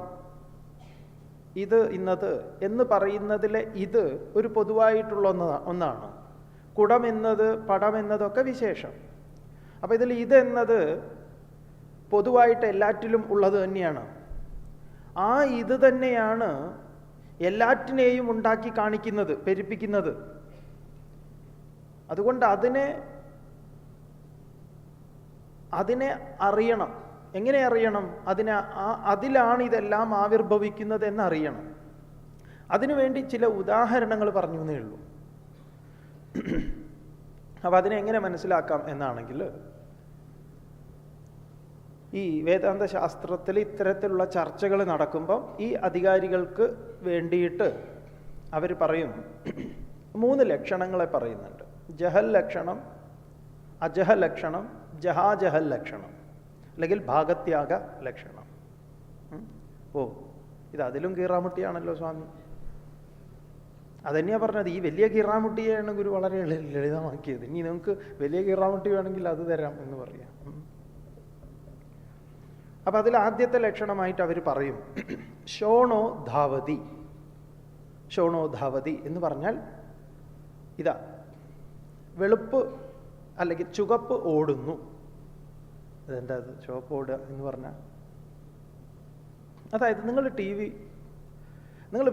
B: ഇത് ഇന്നത് എന്ന് പറയുന്നതിലെ ഇത് ഒരു പൊതുവായിട്ടുള്ള ഒന്നാണ്. കുടം എന്നത്, പടം എന്നതൊക്കെ വിശേഷം. അപ്പം ഇതിൽ ഇതെന്നത് പൊതുവായിട്ട് എല്ലാറ്റിലും ഉള്ളത് തന്നെയാണ്. ആ ഇത് തന്നെയാണ് എല്ലാറ്റിനെയും ഉണ്ടാക്കി കാണിക്കുന്നത്, പെരുപ്പിക്കുന്നത്. അതുകൊണ്ട് അതിനെ അറിയണം. എങ്ങനെ അറിയണം? അതിലാണ് ഇതെല്ലാം ആവിർഭവിക്കുന്നത് എന്നറിയണം. അതിനുവേണ്ടി ചില ഉദാഹരണങ്ങൾ പറഞ്ഞു എന്നേ ഉള്ളൂ. അപ്പം അതിനെ എങ്ങനെ മനസ്സിലാക്കാം എന്നാണെങ്കിൽ, ഈ വേദാന്ത ശാസ്ത്രത്തിൽ ഇത്തരത്തിലുള്ള ചർച്ചകൾ നടക്കുമ്പം ഈ അധികാരികൾക്ക് വേണ്ടിയിട്ട് അവർ പറയും, 3 ലക്ഷണങ്ങളെ പറയുന്നുണ്ട്. ജഹൽ ലക്ഷണം, അജഹ ലക്ഷണം, ജഹാജഹൽ ലക്ഷണം, അല്ലെങ്കിൽ ഭാഗത്യാഗ ലക്ഷണം. ഇത് അതിലും കീറാമുട്ടിയാണല്ലോ സ്വാമി. അതന്നെയാണ് പറഞ്ഞത്. ഈ വലിയ കീറാമുട്ടിയാണ് ഗുരു വളരെ ലളിതമാക്കിയത്. ഇനി നിങ്ങൾക്ക് വലിയ കീറാമുട്ടി വേണമെങ്കിൽ അത് തരാം എന്ന് പറയാം. അപ്പം അതിൽ ആദ്യത്തെ ലക്ഷണമായിട്ട് അവർ പറയും ശോണോ ധാവതി. ശോണോ ധാവതി എന്ന് പറഞ്ഞാൽ ഇതാ, വെളുപ്പ് അല്ലെങ്കിൽ ചുവപ്പ് ഓടുന്നു. അതെന്താ അത് ചുവപ്പ് ഓടുക എന്ന് പറഞ്ഞാൽ? അതായത് നിങ്ങൾ നിങ്ങൾ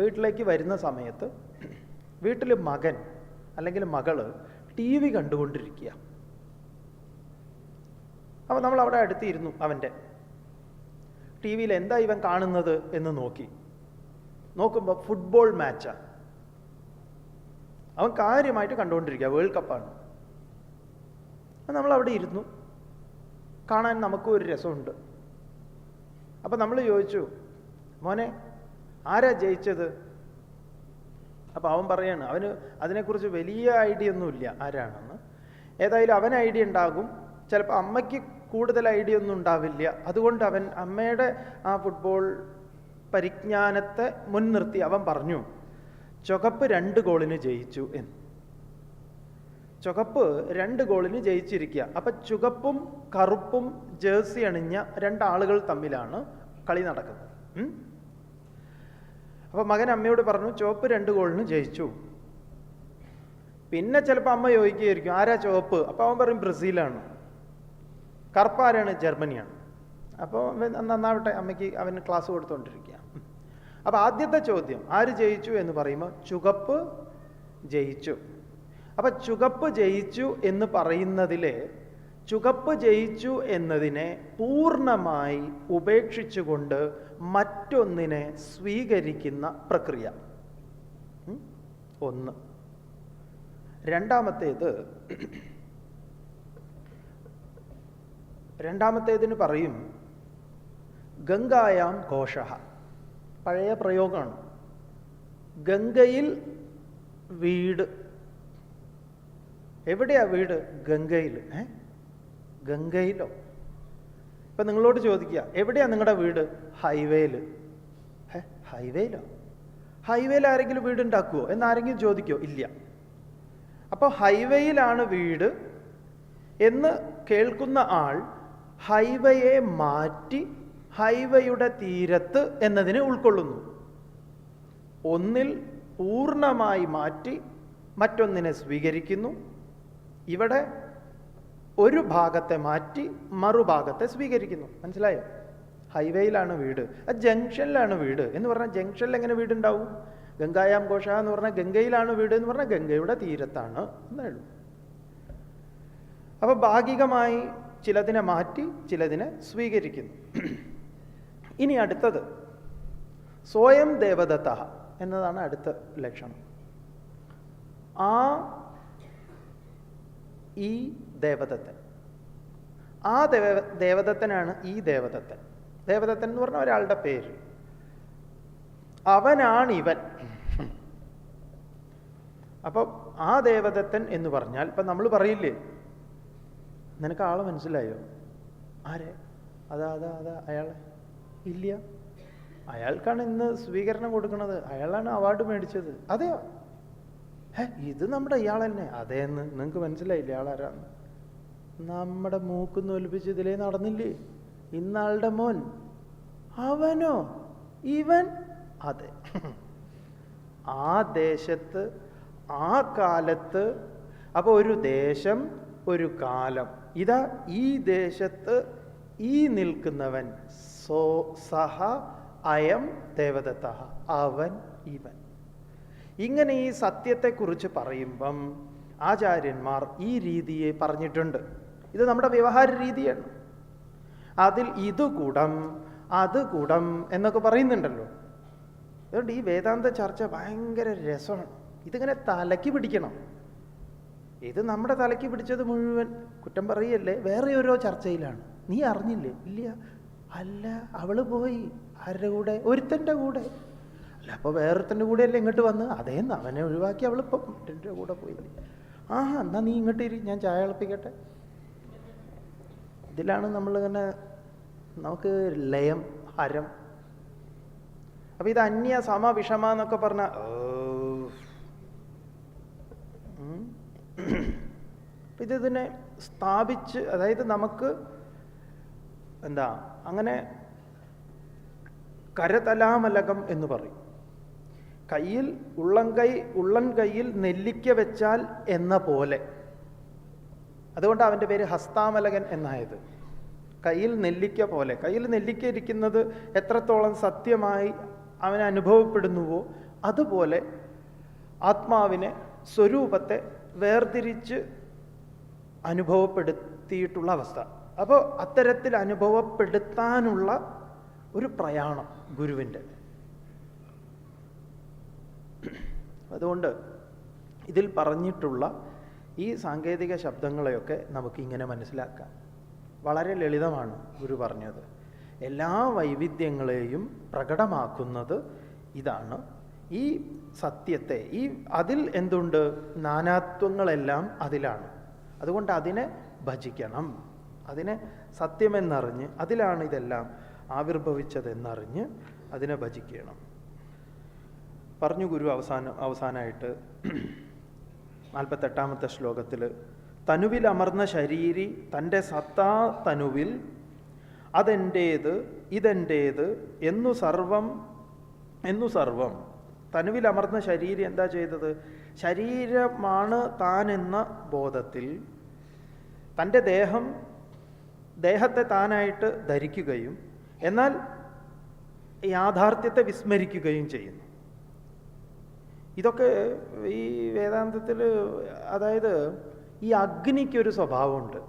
B: വീട്ടിലേക്ക് വരുന്ന സമയത്ത് വീട്ടിൽ മകൻ അല്ലെങ്കിൽ മകള് TV കണ്ടുകൊണ്ടിരിക്കുക. അപ്പോൾ നമ്മൾ അവിടെ അടുത്തിരുന്നു. അവൻ്റെ TV എന്താ ഇവൻ കാണുന്നത് എന്ന് നോക്കുമ്പോൾ ഫുട്ബോൾ മാച്ചാണ്. അവൻ കാര്യമായിട്ട് കണ്ടുകൊണ്ടിരിക്കുക, വേൾഡ് കപ്പാണ്. നമ്മളവിടെ ഇരുന്നു കാണാൻ നമുക്കും ഒരു രസമുണ്ട്. അപ്പം നമ്മൾ ചോദിച്ചു, മോനെ ആരാ ജയിച്ചത്? അപ്പം അവൻ പറയാണ് അവന് അതിനെക്കുറിച്ച് വലിയ ഐഡിയ ഒന്നുമില്ല ആരാണെന്ന്. ഏതായാലും അവൻ ഐഡിയ ഉണ്ടാകും, ചിലപ്പോൾ അമ്മയ്ക്ക് കൂടുതൽ ഐഡിയ ഒന്നും ഉണ്ടാവില്ല. അതുകൊണ്ട് അവൻ അമ്മയുടെ ആ ഫുട്ബോൾ പരിജ്ഞാനത്തെ മുൻനിർത്തി അവൻ പറഞ്ഞു ചുവപ്പ് 2 ഗോളിന് ജയിച്ചു എന്ന്. ചുവപ്പ് 2 ഗോളിന് ജയിച്ചിരിക്കുക. അപ്പം ചുവപ്പും കറുപ്പും ജേഴ്സി അണിഞ്ഞ 2 ആളുകൾ തമ്മിലാണ് കളി നടക്കുന്നത്. അപ്പം മകൻ അമ്മയോട് പറഞ്ഞു ചുവപ്പ് 2 ഗോളിന് ജയിച്ചു. പിന്നെ ചിലപ്പോൾ അമ്മ ചോദിക്കുകയായിരിക്കും ആരാ ചുവപ്പ്? അപ്പോൾ അവൻ പറയും ബ്രസീലാണ്. കറുപ്പാരാണ്? ജർമ്മനിയാണ്. അപ്പോൾ നന്നാവട്ടെ, അമ്മയ്ക്ക് അവന് ക്ലാസ് കൊടുത്തുകൊണ്ടിരിക്കുക. അപ്പോൾ ആദ്യത്തെ ചോദ്യം ആര് ജയിച്ചു എന്ന് പറയുമ്പോൾ ചുവപ്പ് ജയിച്ചു. അപ്പം ചുവപ്പ് ജയിച്ചു എന്ന് പറയുന്നതിലെ ചുവപ്പ് ജയിച്ചു എന്നതിനെ പൂർണ്ണമായി ഉപേക്ഷിച്ചുകൊണ്ട് മറ്റൊന്നിനെ സ്വീകരിക്കുന്ന പ്രക്രിയ ഒന്ന്. രണ്ടാമത്തേതിന് പറയും ഗംഗായാം ഘോഷഃ. പഴയ പ്രയോഗമാണ്. ഗംഗയിൽ വീട്. എവിടെയാ വീട്? ഗംഗയിൽ. ഗംഗയിലോ? ഇപ്പം നിങ്ങളോട് ചോദിക്കുക എവിടെയാ നിങ്ങളുടെ വീട്? ഹൈവേയിൽ. ഹൈവേയിലോ? ഹൈവേയിൽ ആരെങ്കിലും വീടുണ്ടാക്കുമോ എന്നാരെങ്കിലും ചോദിക്കുമോ? ഇല്ല. അപ്പോൾ ഹൈവേയിലാണ് വീട് എന്ന് കേൾക്കുന്ന ആൾ ഹൈവേയെ മാറ്റി ഹൈവേയുടെ തീരത്ത് എന്നതിനെ ഉൾക്കൊള്ളുന്നു. ഒന്നിൽ പൂർണ്ണമായി മാറ്റി മറ്റൊന്നിനെ സ്വീകരിക്കുന്നു. ഇവിടെ ഒരു ഭാഗത്തെ മാറ്റി മറുഭാഗത്തെ സ്വീകരിക്കുന്നു. മനസ്സിലായോ? ഹൈവേയിലാണ് വീട്, ജംഗ്ഷനിലാണ് വീട് എന്ന് പറഞ്ഞാൽ ജംഗ്ഷനിൽ എങ്ങനെ വീടുണ്ടാവും? ഗംഗായാം ഘോഷ എന്ന് പറഞ്ഞാൽ ഗംഗയിലാണ് വീട് എന്ന് പറഞ്ഞാൽ ഗംഗയുടെ തീരത്താണ് എന്നേ ഉള്ളൂ. അപ്പോൾ ഭാഗികമായി ചിലതിനെ മാറ്റി ചിലതിനെ സ്വീകരിക്കുന്നു. ഇനി അടുത്തത് സ്വയം ദേവദത്ത എന്നതാണ് അടുത്ത ലക്ഷണം. ഈ ദേവദത്തൻ, ദേവദത്തനാണ് ഈ ദേവദത്തൻ. ദേവദത്തൻ എന്ന് പറഞ്ഞ ഒരാളുടെ പേര്. അവനാണ് ഇവൻ. അപ്പം ആ ദേവദത്തൻ എന്ന് പറഞ്ഞാൽ ഇപ്പം നമ്മൾ പറയില്ലേ നിനക്ക് ആളെ മനസ്സിലായോ? ആരെ? അതാ അയാളെ? ഇല്ല, അയാൾക്കാണ് ഇന്ന് സ്വീകരണം കൊടുക്കുന്നത്, അയാളാണ് അവാർഡ് മേടിച്ചത്. അതെയോ? ഇത് നമ്മുടെ ഇയാൾ തന്നെ. അതേന്ന് നിങ്ങൾക്ക് മനസ്സിലായില്ലേ ആളാരാന്ന്? നമ്മുടെ മൂക്കുന്ന് ഒലിപ്പിച്ച് ഇതിലേ നടന്നില്ലേ ഇന്നാളുടെ മോൻ. അവനോ? ഇവൻ? അതെ. ആ ദേശത്ത് ആ കാലത്ത്. അപ്പോൾ ഒരു ദേശം ഒരു കാലം. ഇതാ ഈ ദേശത്ത് ഈ നിൽക്കുന്നവൻ സഹ അയം ദേവദത്ത, അവൻ ഇവൻ. ഇങ്ങനെ ഈ സത്യത്തെക്കുറിച്ച് പറയുമ്പം ആചാര്യന്മാർ ഈ രീതിയെ പറഞ്ഞിട്ടുണ്ട്. ഇത് നമ്മുടെ വ്യവഹാര രീതിയാണ്. അതിൽ ഇത് കൂടം അത് കൂടം എന്നൊക്കെ പറയുന്നുണ്ടല്ലോ. അതുകൊണ്ട് ഈ വേദാന്ത ചർച്ച ഭയങ്കര രസമാണ്. ഇതിങ്ങനെ തലയ്ക്ക് പിടിക്കണം. ഇത് നമ്മുടെ തലയ്ക്ക് പിടിച്ചത് മുഴുവൻ കുറ്റം പറയല്ലേ വേറെ ഓരോ ചർച്ചയിലാണ്. നീ അറിഞ്ഞില്ലേ? ഇല്ല. അല്ല, അവള് പോയി. ആരുടെ കൂടെ? ഒരുത്തൻ്റെ കൂടെ. അല്ല, അപ്പോൾ വേറൊരുത്തൻ്റെ കൂടെ അല്ലേ ഇങ്ങോട്ട് വന്ന്? അതേന്ന് അവനെ ഒഴിവാക്കി അവളിപ്പം എൻ്റെ കൂടെ പോയില്ലേ? എന്നാ നീ ഇങ്ങോട്ട് ഇരി, ഞാൻ ചായ തിളപ്പിക്കട്ടെ. ഇതിലാണ് നമ്മളിങ്ങനെ നമുക്ക് ലയം ഹരം. അപ്പം ഇത് അന്യ സമ വിഷമ എന്നൊക്കെ പറഞ്ഞാൽ ഇതിനെ സ്ഥാപിച്ച്, അതായത് നമുക്ക് എന്താ അങ്ങനെ കരതലാമലകം എന്ന് പറയും. കയ്യിൽ ഉള്ളൻ കയ്യിൽ നെല്ലിക്ക വെച്ചാൽ എന്ന പോലെ. അതുകൊണ്ട് അവൻ്റെ പേര് ഹസ്താമലകൻ എന്നായത്. കയ്യിൽ നെല്ലിക്ക പോലെ. കയ്യിൽ നെല്ലിക്ക ഇരിക്കുന്നത് എത്രത്തോളം സത്യമായി അവന് അനുഭവപ്പെടുന്നുവോ അതുപോലെ ആത്മാവിനെ, സ്വരൂപത്തെ വേർതിരിച്ച് അനുഭവപ്പെടുത്തിയിട്ടുള്ള അവസ്ഥ. അപ്പോൾ അത്തരത്തിൽ അനുഭവപ്പെടുത്താനുള്ള ഒരു പ്രയാണം ഗുരുവിൻ്റെ. അതുകൊണ്ട് ഇതിൽ പറഞ്ഞിട്ടുള്ള ഈ സാങ്കേതിക ശബ്ദങ്ങളെയൊക്കെ നമുക്കിങ്ങനെ മനസ്സിലാക്കാം. വളരെ ലളിതമാണ് ഗുരു പറഞ്ഞത്. എല്ലാ വൈവിധ്യങ്ങളെയും പ്രകടമാക്കുന്നത് ഇതാണ്. ഈ സത്യത്തെ, അതിൽ എന്തുണ്ട്? നാനാത്വങ്ങളെല്ലാം അതിലാണ്. അതുകൊണ്ട് അതിനെ ഭജിക്കണം. അതിനെ സത്യമെന്നറിഞ്ഞ്, അതിലാണ് ഇതെല്ലാം ആവിർഭവിച്ചതെന്നറിഞ്ഞ് അതിനെ ഭജിക്കണം. പറഞ്ഞു ഗുരു അവസാനമായിട്ട് 48-ാമത്തെ ശ്ലോകത്തിൽ, തനുവിൽ അമർന്ന ശരീരി തൻ്റെ സത്താ തനുവിൽ അതെൻ്റേത് ഇതെൻ്റേത് എന്നു സർവം. തനുവിൽ അമർന്ന ശരീരം എന്താ ചെയ്തത്? ശരീരമാണ് താൻ എന്ന ബോധത്തിൽ തൻ്റെ ദേഹത്തെ താനായിട്ട് ധരിക്കുകയും എന്നാൽ യാഥാർത്ഥ്യത്തെ വിസ്മരിക്കുകയും ചെയ്യുന്നു. ഇതൊക്കെ ഈ വേദാന്തത്തിൽ, അതായത് ഈ അഗ്നിക്കൊരു സ്വഭാവമുണ്ട്.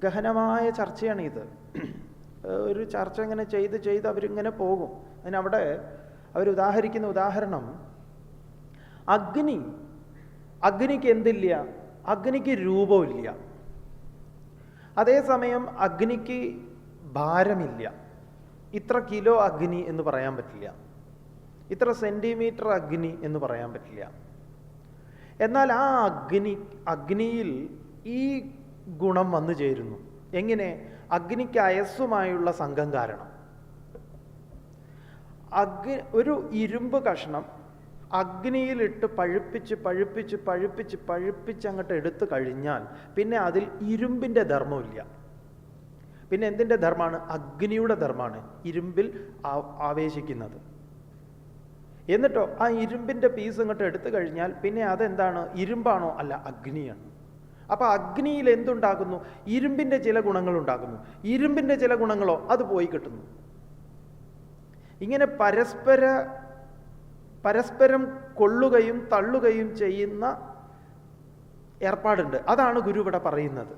B: ഗഹനമായ ചർച്ചയാണ് ഇത്. ഒരു ചർച്ച ഇങ്ങനെ ചെയ്ത് അവരിങ്ങനെ പോകും. അതിനവിടെ അവരുദാഹരിക്കുന്ന ഉദാഹരണം, അഗ്നിക്ക് എന്തില്ല? അഗ്നിക്ക് രൂപമില്ല. അതേസമയം അഗ്നിക്ക് ഭാരമില്ല. ഇത്ര കിലോ അഗ്നി എന്ന് പറയാൻ പറ്റില്ല, ഇത്ര സെൻറ്റിമീറ്റർ അഗ്നി എന്ന് പറയാൻ പറ്റില്ല. എന്നാൽ ആ അഗ്നിയിൽ ഈ ഗുണം വന്നു ചേരുന്നു. എങ്ങനെ? അഗ്നിക്ക് അയസ്സുമായുള്ള സംഘം കാരണം. ഒരു ഇരുമ്പ് കഷ്ണം അഗ്നിയിലിട്ട് പഴുപ്പിച്ച് അങ്ങോട്ട് എടുത്തു കഴിഞ്ഞാൽ പിന്നെ അതിൽ ഇരുമ്പിൻ്റെ ധർമ്മമില്ല. പിന്നെ എന്തിൻ്റെ ധർമ്മമാണ്? അഗ്നിയുടെ ധർമ്മമാണ് ഇരുമ്പിൽ ആവേശിക്കുന്നത്. എന്നിട്ടോ ആ ഇരുമ്പിൻ്റെ പീസ് ഇങ്ങോട്ട് എടുത്തു കഴിഞ്ഞാൽ പിന്നെ അതെന്താണ്? ഇരുമ്പാണോ? അല്ല, അഗ്നിയാണ്. അപ്പോൾ അഗ്നിയിൽ എന്തുണ്ടാകുന്നു? ഇരുമ്പിൻ്റെ ചില ഗുണങ്ങൾ ഉണ്ടാകുന്നു. ഇരുമ്പിൻ്റെ ചില ഗുണങ്ങളോ അത് പോയി കിട്ടുന്നു. ഇങ്ങനെ പരസ്പരം കൊള്ളുകയും തള്ളുകയും ചെയ്യുന്ന ഏർപ്പാടുണ്ട്. അതാണ് ഗുരു ഇവിടെ പറയുന്നത്.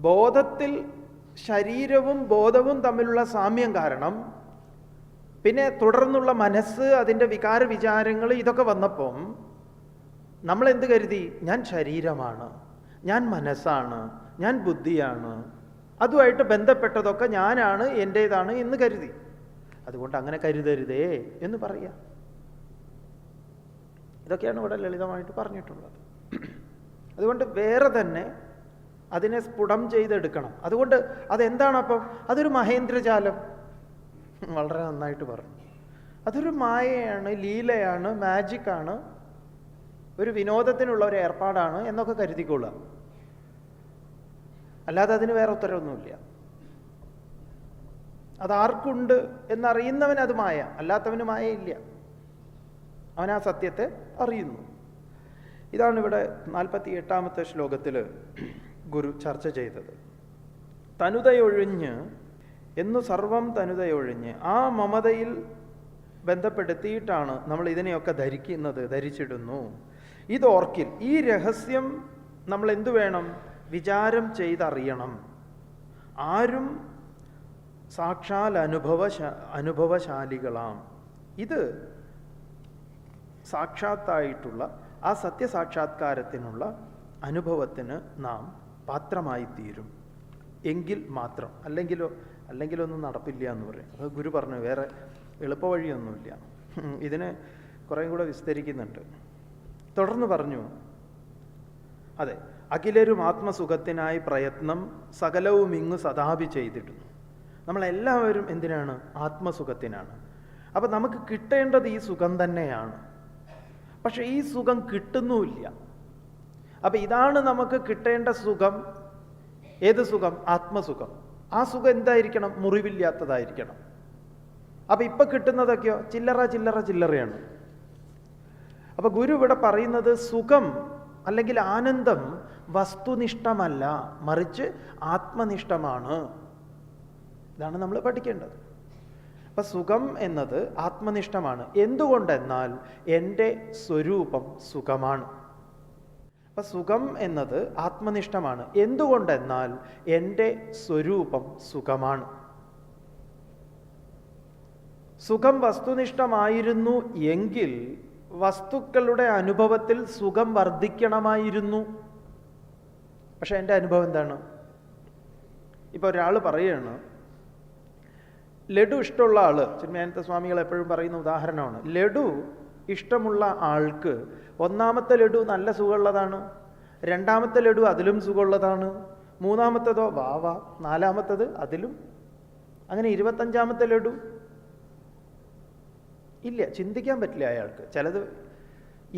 B: ബോധത്തിൽ ശരീരവും ബോധവും തമ്മിലുള്ള സാമ്യം കാരണം പിന്നെ തുടർന്നുള്ള മനസ്സ്, അതിൻ്റെ വികാര വിചാരങ്ങൾ, ഇതൊക്കെ വന്നപ്പം നമ്മൾ എന്ത് കരുതി? ഞാൻ ശരീരമാണ്, ഞാൻ മനസ്സാണ്, ഞാൻ ബുദ്ധിയാണ്, അതുമായിട്ട് ബന്ധപ്പെട്ടതൊക്കെ ഞാനാണ്, എൻ്റേതാണ് എന്ന് കരുതി. അതുകൊണ്ട് അങ്ങനെ കരുതരുതേ എന്ന് പറയാം. ഇതൊക്കെയാണ് ഇവിടെ ലളിതമായിട്ട് പറഞ്ഞിട്ടുള്ളത്. അതുകൊണ്ട് വേറെ തന്നെ അതിനെ സ്ഫുടം ചെയ്തെടുക്കണം. അതുകൊണ്ട് അതെന്താണ് അപ്പം? അതൊരു മഹേന്ദ്രജാലം. വളരെ നന്നായിട്ട് പറഞ്ഞു. അതൊരു മായയാണ്, ലീലയാണ്, മാജിക്കാണ്, ഒരു വിനോദത്തിനുള്ള ഒരു ഏർപ്പാടാണ് എന്നൊക്കെ കരുതിക്കൊള്ളുക. അല്ലാതെ അതിന് വേറെ ഉത്തരവൊന്നുമില്ല. അതാർക്കുണ്ട് എന്നറിയുന്നവൻ അത് മായ, അല്ലാത്തവന് മായയില്ല. അവൻ ആ സത്യത്തെ അറിയുന്നു. ഇതാണ് ഇവിടെ 48-ാമത്തെ ശ്ലോകത്തിൽ ഗുരു ചർച്ച ചെയ്തത്. തനുതയൊഴിഞ്ഞ് എന്നു സർവം തനുതയൊഴിഞ്ഞ് ആ മമതയിൽ ബന്ധപ്പെടുത്തിയിട്ടാണ് നമ്മൾ ഇതിനെയൊക്കെ ധരിച്ചിടുന്നു. ഇതോർക്കിൽ ഈ രഹസ്യം നമ്മൾ എന്തു വേണം? വിചാരം ചെയ്തറിയണം. ആരും സാക്ഷാൽ അനുഭവശാലികളാം. ഇത് സാക്ഷാത്തായിട്ടുള്ള ആ സത്യസാക്ഷാത്കാരത്തിനുള്ള അനുഭവത്തിന് നാം പാത്രമായി തീരും എങ്കിൽ മാത്രം. അല്ലെങ്കിലൊന്നും നടപ്പില്ല എന്ന് പറയും. അത് ഗുരു പറഞ്ഞു. വേറെ എളുപ്പവഴിയൊന്നുമില്ല. ഇതിനെ കുറേയും കൂടെ വിസ്തരിക്കുന്നുണ്ട്. തുടർന്ന് പറഞ്ഞു, അതെ, അഖിലരും ആത്മസുഖത്തിനായി പ്രയത്നം സകലവും ഇങ്ങ് സദാപി ചെയ്തിടുന്നു. നമ്മളെല്ലാവരും എന്തിനാണ്? ആത്മസുഖത്തിനാണ്. അപ്പം നമുക്ക് കിട്ടേണ്ടത് ഈ സുഖം തന്നെയാണ്. പക്ഷെ ഈ സുഖം കിട്ടുന്നുമില്ല. അപ്പം ഇതാണ് നമുക്ക് കിട്ടേണ്ട സുഖം. ഏത് സുഖം? ആത്മസുഖം. ആ സുഖം എന്തായിരിക്കണം? മുറിവില്ലാത്തതായിരിക്കണം. അപ്പം ഇപ്പം കിട്ടുന്നതൊക്കെയോ ചില്ലറയാണ്. അപ്പം ഗുരു ഇവിടെ പറയുന്നത് സുഖം അല്ലെങ്കിൽ ആനന്ദം വസ്തുനിഷ്ഠമല്ല, മറിച്ച് ആത്മനിഷ്ഠമാണ്. ഇതാണ് നമ്മൾ പഠിക്കേണ്ടത്. അപ്പം സുഖം എന്നത് ആത്മനിഷ്ഠമാണ്. എന്തുകൊണ്ടെന്നാൽ എൻ്റെ സ്വരൂപം സുഖമാണ്. അപ്പം സുഖം എന്നത് ആത്മനിഷ്ഠമാണ്. എന്തുകൊണ്ടെന്നാൽ എൻ്റെ സ്വരൂപം സുഖമാണ്. സുഖം വസ്തുനിഷ്ഠമായിരുന്നു എങ്കിൽ വസ്തുക്കളുടെ അനുഭവത്തിൽ സുഖം വർദ്ധിക്കണമായിരുന്നു. പക്ഷെ എൻ്റെ അനുഭവം എന്താണ്? ഇപ്പോൾ ഒരാൾ പറയുകയാണ്, ലഡു ഇഷ്ടമുള്ള ആൾ, ചിന്മയാനന്ദ സ്വാമികൾ എപ്പോഴും പറയുന്ന ഉദാഹരണമാണ്, ലഡു ഇഷ്ടമുള്ള ആൾക്ക് ഒന്നാമത്തെ ലഡു നല്ല സുഖമുള്ളതാണ്, രണ്ടാമത്തെ ലഡു അതിലും സുഖമുള്ളതാണ്, മൂന്നാമത്തേതോ വാ, നാലാമത്തത് അതിലും, അങ്ങനെ 25ാമത്തെ ലഡു ഇല്ല. ചിന്തിക്കാൻ പറ്റില്ല അയാൾക്ക്. ചിലത്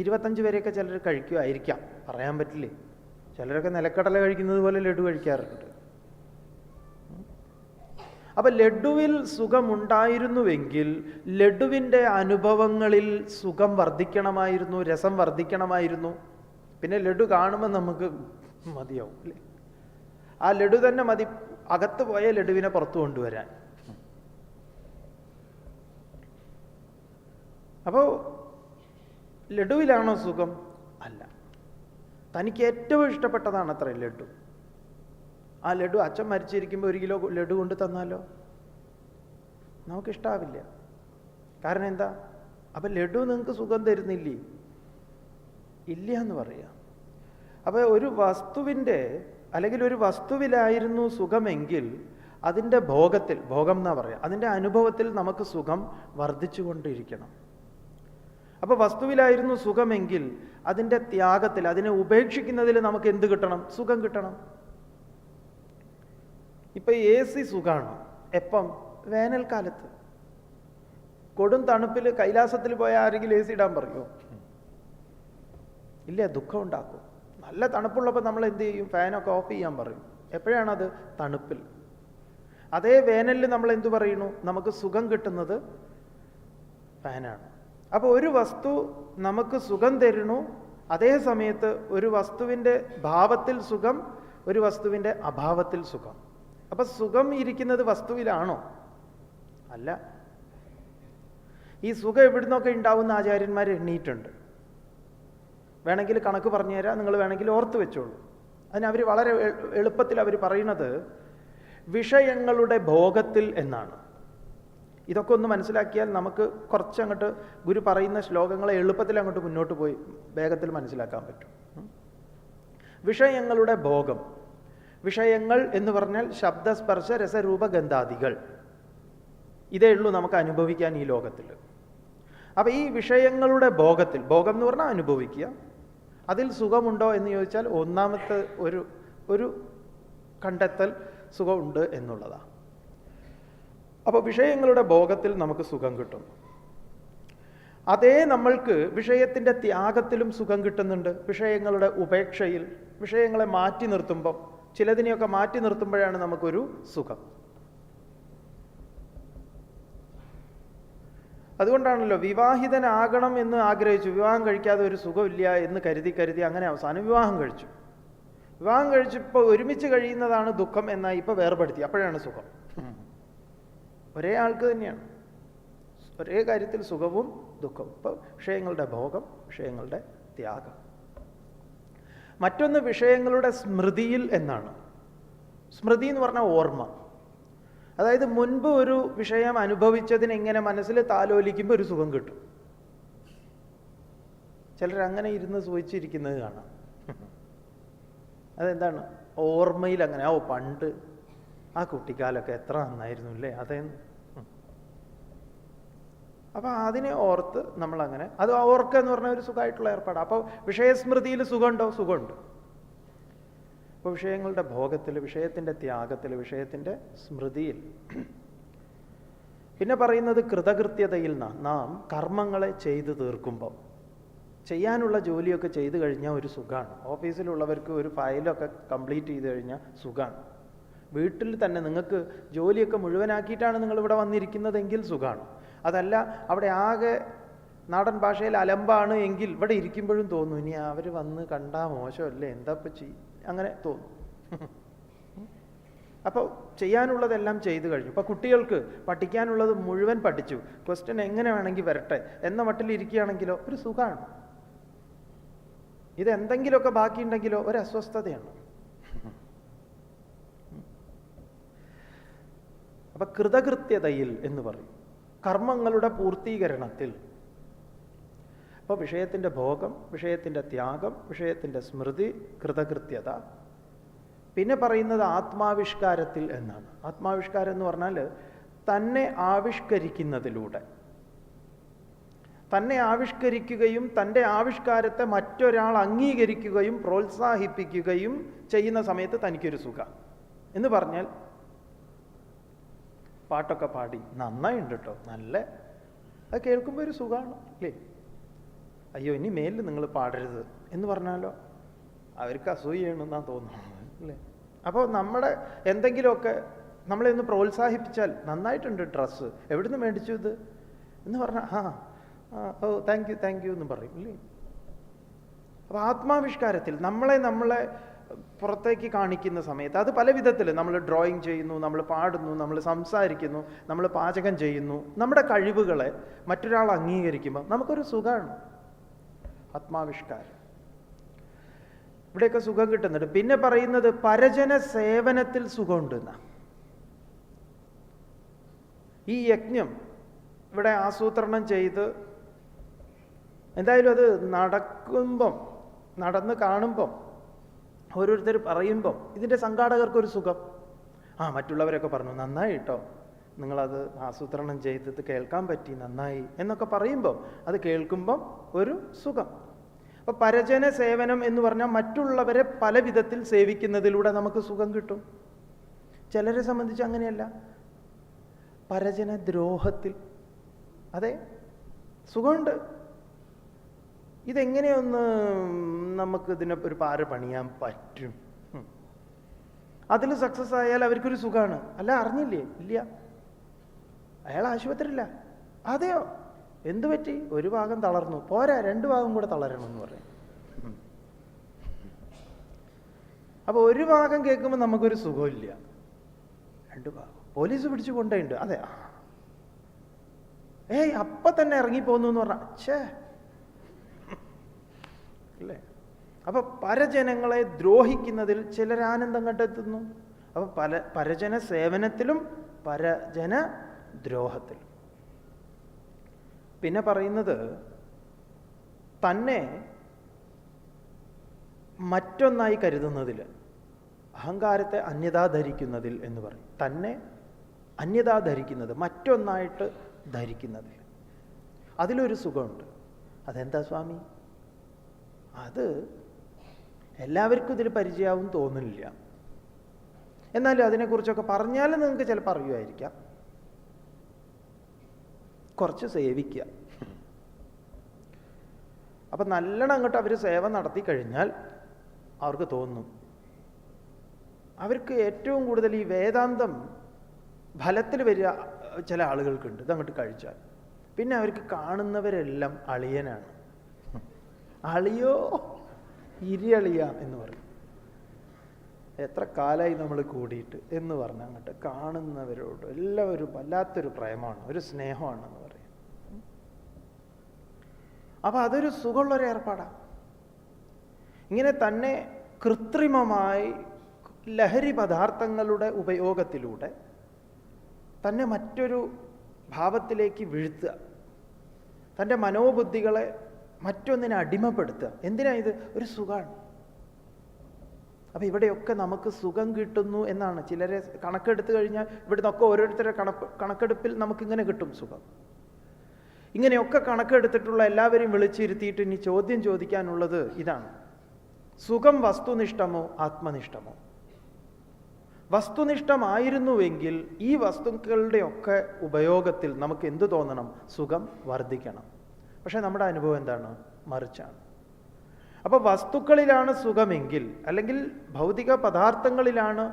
B: 25 വരെയൊക്കെ ചിലർ കഴിക്കുമായിരിക്കാം, പറയാൻ പറ്റില്ലേ. ചിലരൊക്കെ നിലക്കടല കഴിക്കുന്നത് പോലെ ലഡു കഴിക്കാറുണ്ട്. അപ്പം ലഡുവിൽ സുഖമുണ്ടായിരുന്നുവെങ്കിൽ ലഡുവിൻ്റെ അനുഭവങ്ങളിൽ സുഖം വർദ്ധിക്കണമായിരുന്നു, രസം വർദ്ധിക്കണമായിരുന്നു. പിന്നെ ലഡു കാണുമ്പോൾ നമുക്ക് മതിയാവും അല്ലേ? ആ ലഡു തന്നെ മതി അകത്ത് പോയ ലഡുവിനെ പുറത്തു കൊണ്ടുവരാൻ. അപ്പോൾ ലഡുവിലാണോ സുഖം? അല്ല. തനിക്ക് ഏറ്റവും ഇഷ്ടപ്പെട്ടതാണ് അത്ര ലഡു. ആ ലഡു അച്ഛൻ മരിച്ചിരിക്കുമ്പോൾ 1 കിലോ ലഡു കൊണ്ട് തന്നാലോ നമുക്കിഷ്ടാവില്ല. കാരണം എന്താ? അപ്പം ലഡു നിങ്ങൾക്ക് സുഖം തരുന്നില്ലേ? ഇല്ല എന്ന് പറയാം. അപ്പോൾ ഒരു വസ്തുവിൻ്റെ അല്ലെങ്കിൽ ഒരു വസ്തുവിലായിരുന്നു സുഖമെങ്കിൽ അതിൻ്റെ ഭോഗത്തിൽ, ഭോഗം എന്നാ പറയാം, അതിൻ്റെ അനുഭവത്തിൽ നമുക്ക് സുഖം വർദ്ധിച്ചുകൊണ്ടിരിക്കണം. അപ്പോൾ വസ്തുവിലായിരുന്നു സുഖമെങ്കിൽ അതിൻ്റെ ത്യാഗത്തിൽ, അതിനെ ഉപേക്ഷിക്കുന്നതിൽ നമുക്ക് എന്ത് കിട്ടണം? സുഖം കിട്ടണം. ഇപ്പം AC സുഖമാണ്. എപ്പം? വേനൽക്കാലത്ത്. കൊടും തണുപ്പിൽ കൈലാസത്തിൽ പോയാൽ ആരെങ്കിലും AC ഇടാൻ പറയുമോ? ഇല്ല, ദുഃഖം ഉണ്ടാക്കും. നല്ല തണുപ്പുള്ളപ്പോൾ നമ്മൾ എന്ത് ചെയ്യും? ഫാനൊക്കെ ഓഫ് ചെയ്യാൻ പറയും. എപ്പോഴാണത്? തണുപ്പിൽ. അതേ വേനലിൽ നമ്മൾ എന്തു പറയുന്നു? നമുക്ക് സുഖം കിട്ടുന്നത് ഫാനാണ്. അപ്പോൾ ഒരു വസ്തു നമുക്ക് സുഖം തരുന്നു, അതേ സമയത്ത് ഒരു വസ്തുവിൻ്റെ ഭാവത്തിൽ സുഖം, ഒരു വസ്തുവിൻ്റെ അഭാവത്തിൽ സുഖം. അപ്പം സുഖം ഇരിക്കുന്നത് വസ്തുവിലാണോ? അല്ല. ഈ സുഖം എവിടുന്നൊക്കെ ഉണ്ടാവുന്ന ആചാര്യന്മാർ എണ്ണീയിട്ടുണ്ട്. വേണമെങ്കിൽ കണക്ക് പറഞ്ഞുതരാം, നിങ്ങൾ വേണമെങ്കിൽ ഓർത്ത് വെച്ചോളൂ. അതിന് അവർ വളരെ എളുപ്പത്തിൽ അവർ പറയുന്നത് വിഷയങ്ങളുടെ ഭോഗത്തിൽ എന്നാണ്. ഇതൊക്കെ ഒന്ന് മനസ്സിലാക്കിയാൽ നമുക്ക് കുറച്ചങ്ങോട്ട് ഗുരു പറയുന്ന ശ്ലോകങ്ങളെ എളുപ്പത്തിൽ അങ്ങോട്ട് മുന്നോട്ട് പോയി വേഗത്തിൽ മനസ്സിലാക്കാൻ പറ്റും. വിഷയങ്ങളുടെ ഭോഗം. വിഷയങ്ങൾ എന്ന് പറഞ്ഞാൽ ശബ്ദസ്പർശ രസരൂപ ഗന്ധാദികൾ. ഇതേ ഉള്ളൂ നമുക്ക് അനുഭവിക്കാൻ ഈ ലോകത്തിൽ. അപ്പം ഈ വിഷയങ്ങളുടെ ഭോഗത്തിൽ, ഭോഗം എന്ന് പറഞ്ഞാൽ അനുഭവിക്കുക, അതിൽ സുഖമുണ്ടോ എന്ന് ചോദിച്ചാൽ ഒന്നാമത്തെ ഒരു കണ്ടെത്തൽ സുഖമുണ്ട് എന്നുള്ളതാണ്. അപ്പോൾ വിഷയങ്ങളുടെ ഭോഗത്തിൽ നമുക്ക് സുഖം കിട്ടും. അതേ നമ്മൾക്ക് വിഷയത്തിൻ്റെ ത്യാഗത്തിലും സുഖം കിട്ടുന്നുണ്ട്. വിഷയങ്ങളുടെ ഉപേക്ഷയിൽ, വിഷയങ്ങളെ മാറ്റി നിർത്തുമ്പം, ചിലതിനെയൊക്കെ മാറ്റി നിർത്തുമ്പോഴാണ് നമുക്കൊരു സുഖം. അതുകൊണ്ടാണല്ലോ വിവാഹിതനാകണം എന്ന് ആഗ്രഹിച്ചു, വിവാഹം കഴിക്കാതെ ഒരു സുഖമില്ല എന്ന് കരുതി അങ്ങനെ അവസാനം വിവാഹം കഴിച്ചു. വിവാഹം കഴിച്ചപ്പോൾ ഒരുമിച്ച് കഴിയുന്നതാണ് ദുഃഖം എന്നായി ഇപ്പോൾ വേർപെടുത്തി. അപ്പോഴാണ് സുഖം. ഒരേ ആൾക്ക് തന്നെയാണ്, ഒരേ കാര്യത്തിൽ സുഖവും ദുഃഖവും. ഇപ്പോൾ വിഷയങ്ങളുടെ ഭോഗം, വിഷയങ്ങളുടെ ത്യാഗം. മറ്റൊന്ന് വിഷയങ്ങളുടെ സ്മൃതിയിൽ എന്നാണ്. സ്മൃതി എന്ന് പറഞ്ഞാൽ ഓർമ്മ. അതായത് മുൻപ് ഒരു വിഷയം അനുഭവിച്ചതിന് ഇങ്ങനെ മനസ്സിൽ താലോലിക്കുമ്പോൾ ഒരു സുഖം കിട്ടും. ചിലർ അങ്ങനെ ഇരുന്ന് സുഖിച്ചിരിക്കുന്നത് കാണാം. അതെന്താണ്? ഓർമ്മയിൽ അങ്ങനെ, ഓ പണ്ട് ആ കുട്ടിക്കാലൊക്കെ എത്ര നന്നായിരുന്നു അല്ലേ, അതേ. അപ്പം അതിനെ ഓർത്ത് നമ്മളങ്ങനെ, അത് ഓർക്കുക എന്ന് പറഞ്ഞാൽ ഒരു സുഖമായിട്ടുള്ള ഏർപ്പാടാണ്. അപ്പോൾ വിഷയസ്മൃതിയിൽ സുഖമുണ്ടോ? സുഖമുണ്ട്. അപ്പോൾ വിഷയങ്ങളുടെ ഭോഗത്തിൽ, വിഷയത്തിൻ്റെ ത്യാഗത്തിൽ, വിഷയത്തിൻ്റെ സ്മൃതിയിൽ. പിന്നെ പറയുന്നത് കൃതകൃത്യതയിൽ നാം കർമ്മങ്ങളെ ചെയ്തു തീർക്കുമ്പോൾ, ചെയ്യാനുള്ള ജോലിയൊക്കെ ചെയ്തു കഴിഞ്ഞാൽ ഒരു സുഖമാണ്. ഓഫീസിലുള്ളവർക്ക് ഒരു ഫയലൊക്കെ കംപ്ലീറ്റ് ചെയ്ത് കഴിഞ്ഞാൽ സുഖമാണ്. വീട്ടിൽ തന്നെ നിങ്ങൾക്ക് ജോലിയൊക്കെ മുഴുവനാക്കിയിട്ടാണ് നിങ്ങളിവിടെ വന്നിരിക്കുന്നതെങ്കിൽ സുഖമാണ്. അതല്ല അവിടെ ആകെ നാടൻ ഭാഷയിൽ അലമ്പാണ് എങ്കിൽ ഇവിടെ ഇരിക്കുമ്പോഴും തോന്നും ഇനി അവർ വന്ന് കണ്ടാൽ മോശമല്ലേ, എന്താ ഇപ്പം അങ്ങനെ തോന്നും. അപ്പോൾ ചെയ്യാനുള്ളതെല്ലാം ചെയ്തു കഴിഞ്ഞു. ഇപ്പോൾ കുട്ടികൾക്ക് പഠിക്കാനുള്ളത് മുഴുവൻ പഠിച്ചു, ക്വസ്റ്റ്യൻ എങ്ങനെ വേണമെങ്കിൽ വരട്ടെ എന്ന മട്ടിലിരിക്കുകയാണെങ്കിലോ ഒരു സുഖമാണ്. ഇതെന്തെങ്കിലുമൊക്കെ ബാക്കിയുണ്ടെങ്കിലോ ഒരു അസ്വസ്ഥതയാണ്. അപ്പം കൃതകൃത്യതയിൽ എന്ന് പറയും, കർമ്മങ്ങളുടെ പൂർത്തീകരണത്തിൽ. അപ്പോൾ വിഷയത്തിൻ്റെ ഭോഗം, വിഷയത്തിൻ്റെ ത്യാഗം, വിഷയത്തിൻ്റെ സ്മൃതി, കൃതകൃത്യത. പിന്നെ പറയുന്നത് ആത്മാവിഷ്കാരത്തിൽ എന്നാണ്. ആത്മാവിഷ്കാരം എന്ന് പറഞ്ഞാൽ തന്നെ ആവിഷ്കരിക്കുന്നതിലൂടെ, തന്നെ ആവിഷ്കരിക്കുകയും തൻ്റെ ആവിഷ്കാരത്തെ മറ്റൊരാൾ അംഗീകരിക്കുകയും പ്രോത്സാഹിപ്പിക്കുകയും ചെയ്യുന്ന സമയത്ത് തനിക്കൊരു സുഖം. എന്ന് പറഞ്ഞാൽ പാട്ടൊക്കെ പാടി നന്നായിട്ടുണ്ട് കേട്ടോ, നല്ല, അത് കേൾക്കുമ്പോൾ ഒരു സുഖമാണ് അല്ലേ. അയ്യോ ഇനി മേലിൽ നിങ്ങൾ പാടരുത് എന്ന് പറഞ്ഞാലോ അവർക്ക് അസൂയയാണെന്നാണ് തോന്നുന്നത് അല്ലേ. അപ്പോൾ നമ്മുടെ എന്തെങ്കിലുമൊക്കെ നമ്മളെ ഒന്ന് പ്രോത്സാഹിപ്പിച്ചാൽ, നന്നായിട്ടുണ്ട് ഡ്രസ്സ്, എവിടുന്ന് മേടിച്ചു ഇത് എന്ന് പറഞ്ഞാൽ ഓ താങ്ക് യു എന്ന് പറയും അല്ലേ. അപ്പോൾ ആത്മാവിഷ്കാരത്തിൽ നമ്മളെ പുറത്തേക്ക് കാണിക്കുന്ന സമയത്ത് അത് പല വിധത്തിൽ, നമ്മൾ ഡ്രോയിങ് ചെയ്യുന്നു, നമ്മൾ പാടുന്നു, നമ്മൾ സംസാരിക്കുന്നു, നമ്മൾ പാചകം ചെയ്യുന്നു, നമ്മുടെ കഴിവുകളെ മറ്റൊരാൾ അംഗീകരിക്കുമ്പോൾ നമുക്കൊരു സുഖമാണ്. ആത്മാവിഷ്കാരം ഇവിടെയൊക്കെ സുഖം കിട്ടുന്നുണ്ട്. പിന്നെ പറയുന്നത് പരജന സേവനത്തിൽ സുഖമുണ്ടെന്ന. ഈ യജ്ഞം ഇവിടെ ആസൂത്രണം ചെയ്ത് എന്തായാലും അത് നടന്ന് കാണുമ്പം ഓരോരുത്തർ പറയുമ്പം ഇതിൻ്റെ സംഘാടകർക്കൊരു സുഖം. മറ്റുള്ളവരൊക്കെ പറഞ്ഞു നന്നായി കേട്ടോ, നിങ്ങളത് ആസൂത്രണം ചെയ്തത് കേൾക്കാൻ പറ്റി, നന്നായി എന്നൊക്കെ പറയുമ്പം അത് കേൾക്കുമ്പം ഒരു സുഖം. അപ്പോൾ പരജന സേവനം എന്ന് പറഞ്ഞാൽ മറ്റുള്ളവരെ പല വിധത്തിൽ സേവിക്കുന്നതിലൂടെ നമുക്ക് സുഖം കിട്ടും. ചിലരെ സംബന്ധിച്ച് അങ്ങനെയല്ല, പരജന ദ്രോഹത്തിൽ അതെ സുഖമുണ്ട്. ഇതെങ്ങനെയൊന്ന് നമുക്ക് ഇതിനെ ഒരു പാര പണിയാൻ പറ്റും, അതിൽ സക്സസ് ആയാൽ അവർക്കൊരു സുഖമാണ്. അല്ല അറിഞ്ഞില്ലേ, ഇല്ല അയാൾ ആശുപത്രിയില്ല, അതെയോ എന്തു പറ്റി, ഒരു ഭാഗം തളർന്നു, പോരാ 2 ഭാഗം കൂടെ തളരണം എന്ന് പറയും. അപ്പോൾ ഒരു ഭാഗം കേൾക്കുമ്പോൾ നമുക്കൊരു സുഖമില്ല, 2 ഭാഗം പോലീസ് പിടിച്ചു കൊണ്ടേണ്ട്, അതെ അപ്പം തന്നെ ഇറങ്ങിപ്പോന്നു എന്ന് പറഞ്ഞാൽ ഛേ അല്ലേ. അപ്പൊ പരജനങ്ങളെ ദ്രോഹിക്കുന്നതിൽ ചിലർ ആനന്ദം കണ്ടെത്തുന്നു. അപ്പൊ പരജന സേവനത്തിലും പരജന ദ്രോഹത്തിലും. പിന്നെ പറയുന്നത് തന്നെ മറ്റൊന്നായി കരുതുന്നതിൽ, അഹങ്കാരത്തെ അന്യതാ ധരിക്കുന്നതിൽ എന്ന് പറയും. തന്നെ അന്യതാ ധരിക്കുന്നത്, മറ്റൊന്നായിട്ട് ധരിക്കുന്നതിൽ, അതിലൊരു സുഖമുണ്ട്. അതെന്താ സ്വാമി, അത് എല്ലാവർക്കും ഇതിൽ പരിചയമാവും തോന്നില്ല, എന്നാലും അതിനെക്കുറിച്ചൊക്കെ പറഞ്ഞാലും നിങ്ങൾക്ക് ചിലപ്പോൾ അറിയുമായിരിക്കാം. കുറച്ച് സേവിക്കുക. അപ്പം നല്ലോണം അങ്ങോട്ട് അവർ സേവ നടത്തി കഴിഞ്ഞാൽ അവർക്ക് തോന്നും, അവർക്ക് ഏറ്റവും കൂടുതൽ ഈ വേദാന്തം ഫലത്തിൽ വരിക ചില ആളുകൾക്കുണ്ട്. ഇതങ്ങോട്ട് കഴിച്ചാൽ പിന്നെ അവർക്ക് കാണുന്നവരെല്ലാം അളിയനാണ്. അളിയോ ഇരിയളിയ എന്ന് പറയും. എത്ര കാലമായി നമ്മൾ കൂടിയിട്ട് എന്ന് പറഞ്ഞാൽ അങ്ങോട്ട് കാണുന്നവരോട് എല്ലാവരും വല്ലാത്തൊരു പ്രേമമാണ്, ഒരു സ്നേഹമാണെന്ന് പറയും. അപ്പം അതൊരു സുഖമുള്ളൊരു ഏർപ്പാടാണ്. ഇങ്ങനെ തന്നെ കൃത്രിമമായി ലഹരി പദാർത്ഥങ്ങളുടെ ഉപയോഗത്തിലൂടെ തന്നെ മറ്റൊരു ഭാവത്തിലേക്ക് വീഴ്ത്തുക, തൻ്റെ മനോബുദ്ധികളെ മറ്റൊന്നിനെ അടിമപ്പെടുത്തുക. എന്തിനാ ഇത്? ഒരു സുഖമാണ്. അപ്പം ഇവിടെയൊക്കെ നമുക്ക് സുഖം കിട്ടുന്നു എന്നാണ്. ചിലരെ കണക്കെടുത്തു കഴിഞ്ഞാൽ ഇവിടുന്നൊക്കെ ഓരോരുത്തരുടെ കണക്കെടുപ്പിൽ നമുക്കിങ്ങനെ കിട്ടും സുഖം. ഇങ്ങനെയൊക്കെ കണക്കെടുത്തിട്ടുള്ള എല്ലാവരെയും വിളിച്ചിരുത്തിയിട്ട് ഇനി ചോദ്യം ചോദിക്കാനുള്ളത് ഇതാണ്: സുഖം വസ്തുനിഷ്ഠമോ ആത്മനിഷ്ഠമോ? വസ്തുനിഷ്ഠമായിരുന്നുവെങ്കിൽ ഈ വസ്തുക്കളുടെയൊക്കെ ഉപയോഗത്തിൽ നമുക്ക് എന്തു തോന്നണം? സുഖം വർദ്ധിക്കണം. പക്ഷേ നമ്മുടെ അനുഭവം എന്താണ്? മറിച്ചാണ്. അപ്പോൾ വസ്തുക്കളിലാണ് സുഖമെങ്കിൽ, അല്ലെങ്കിൽ ഭൗതിക പദാർത്ഥങ്ങളിലാണ്,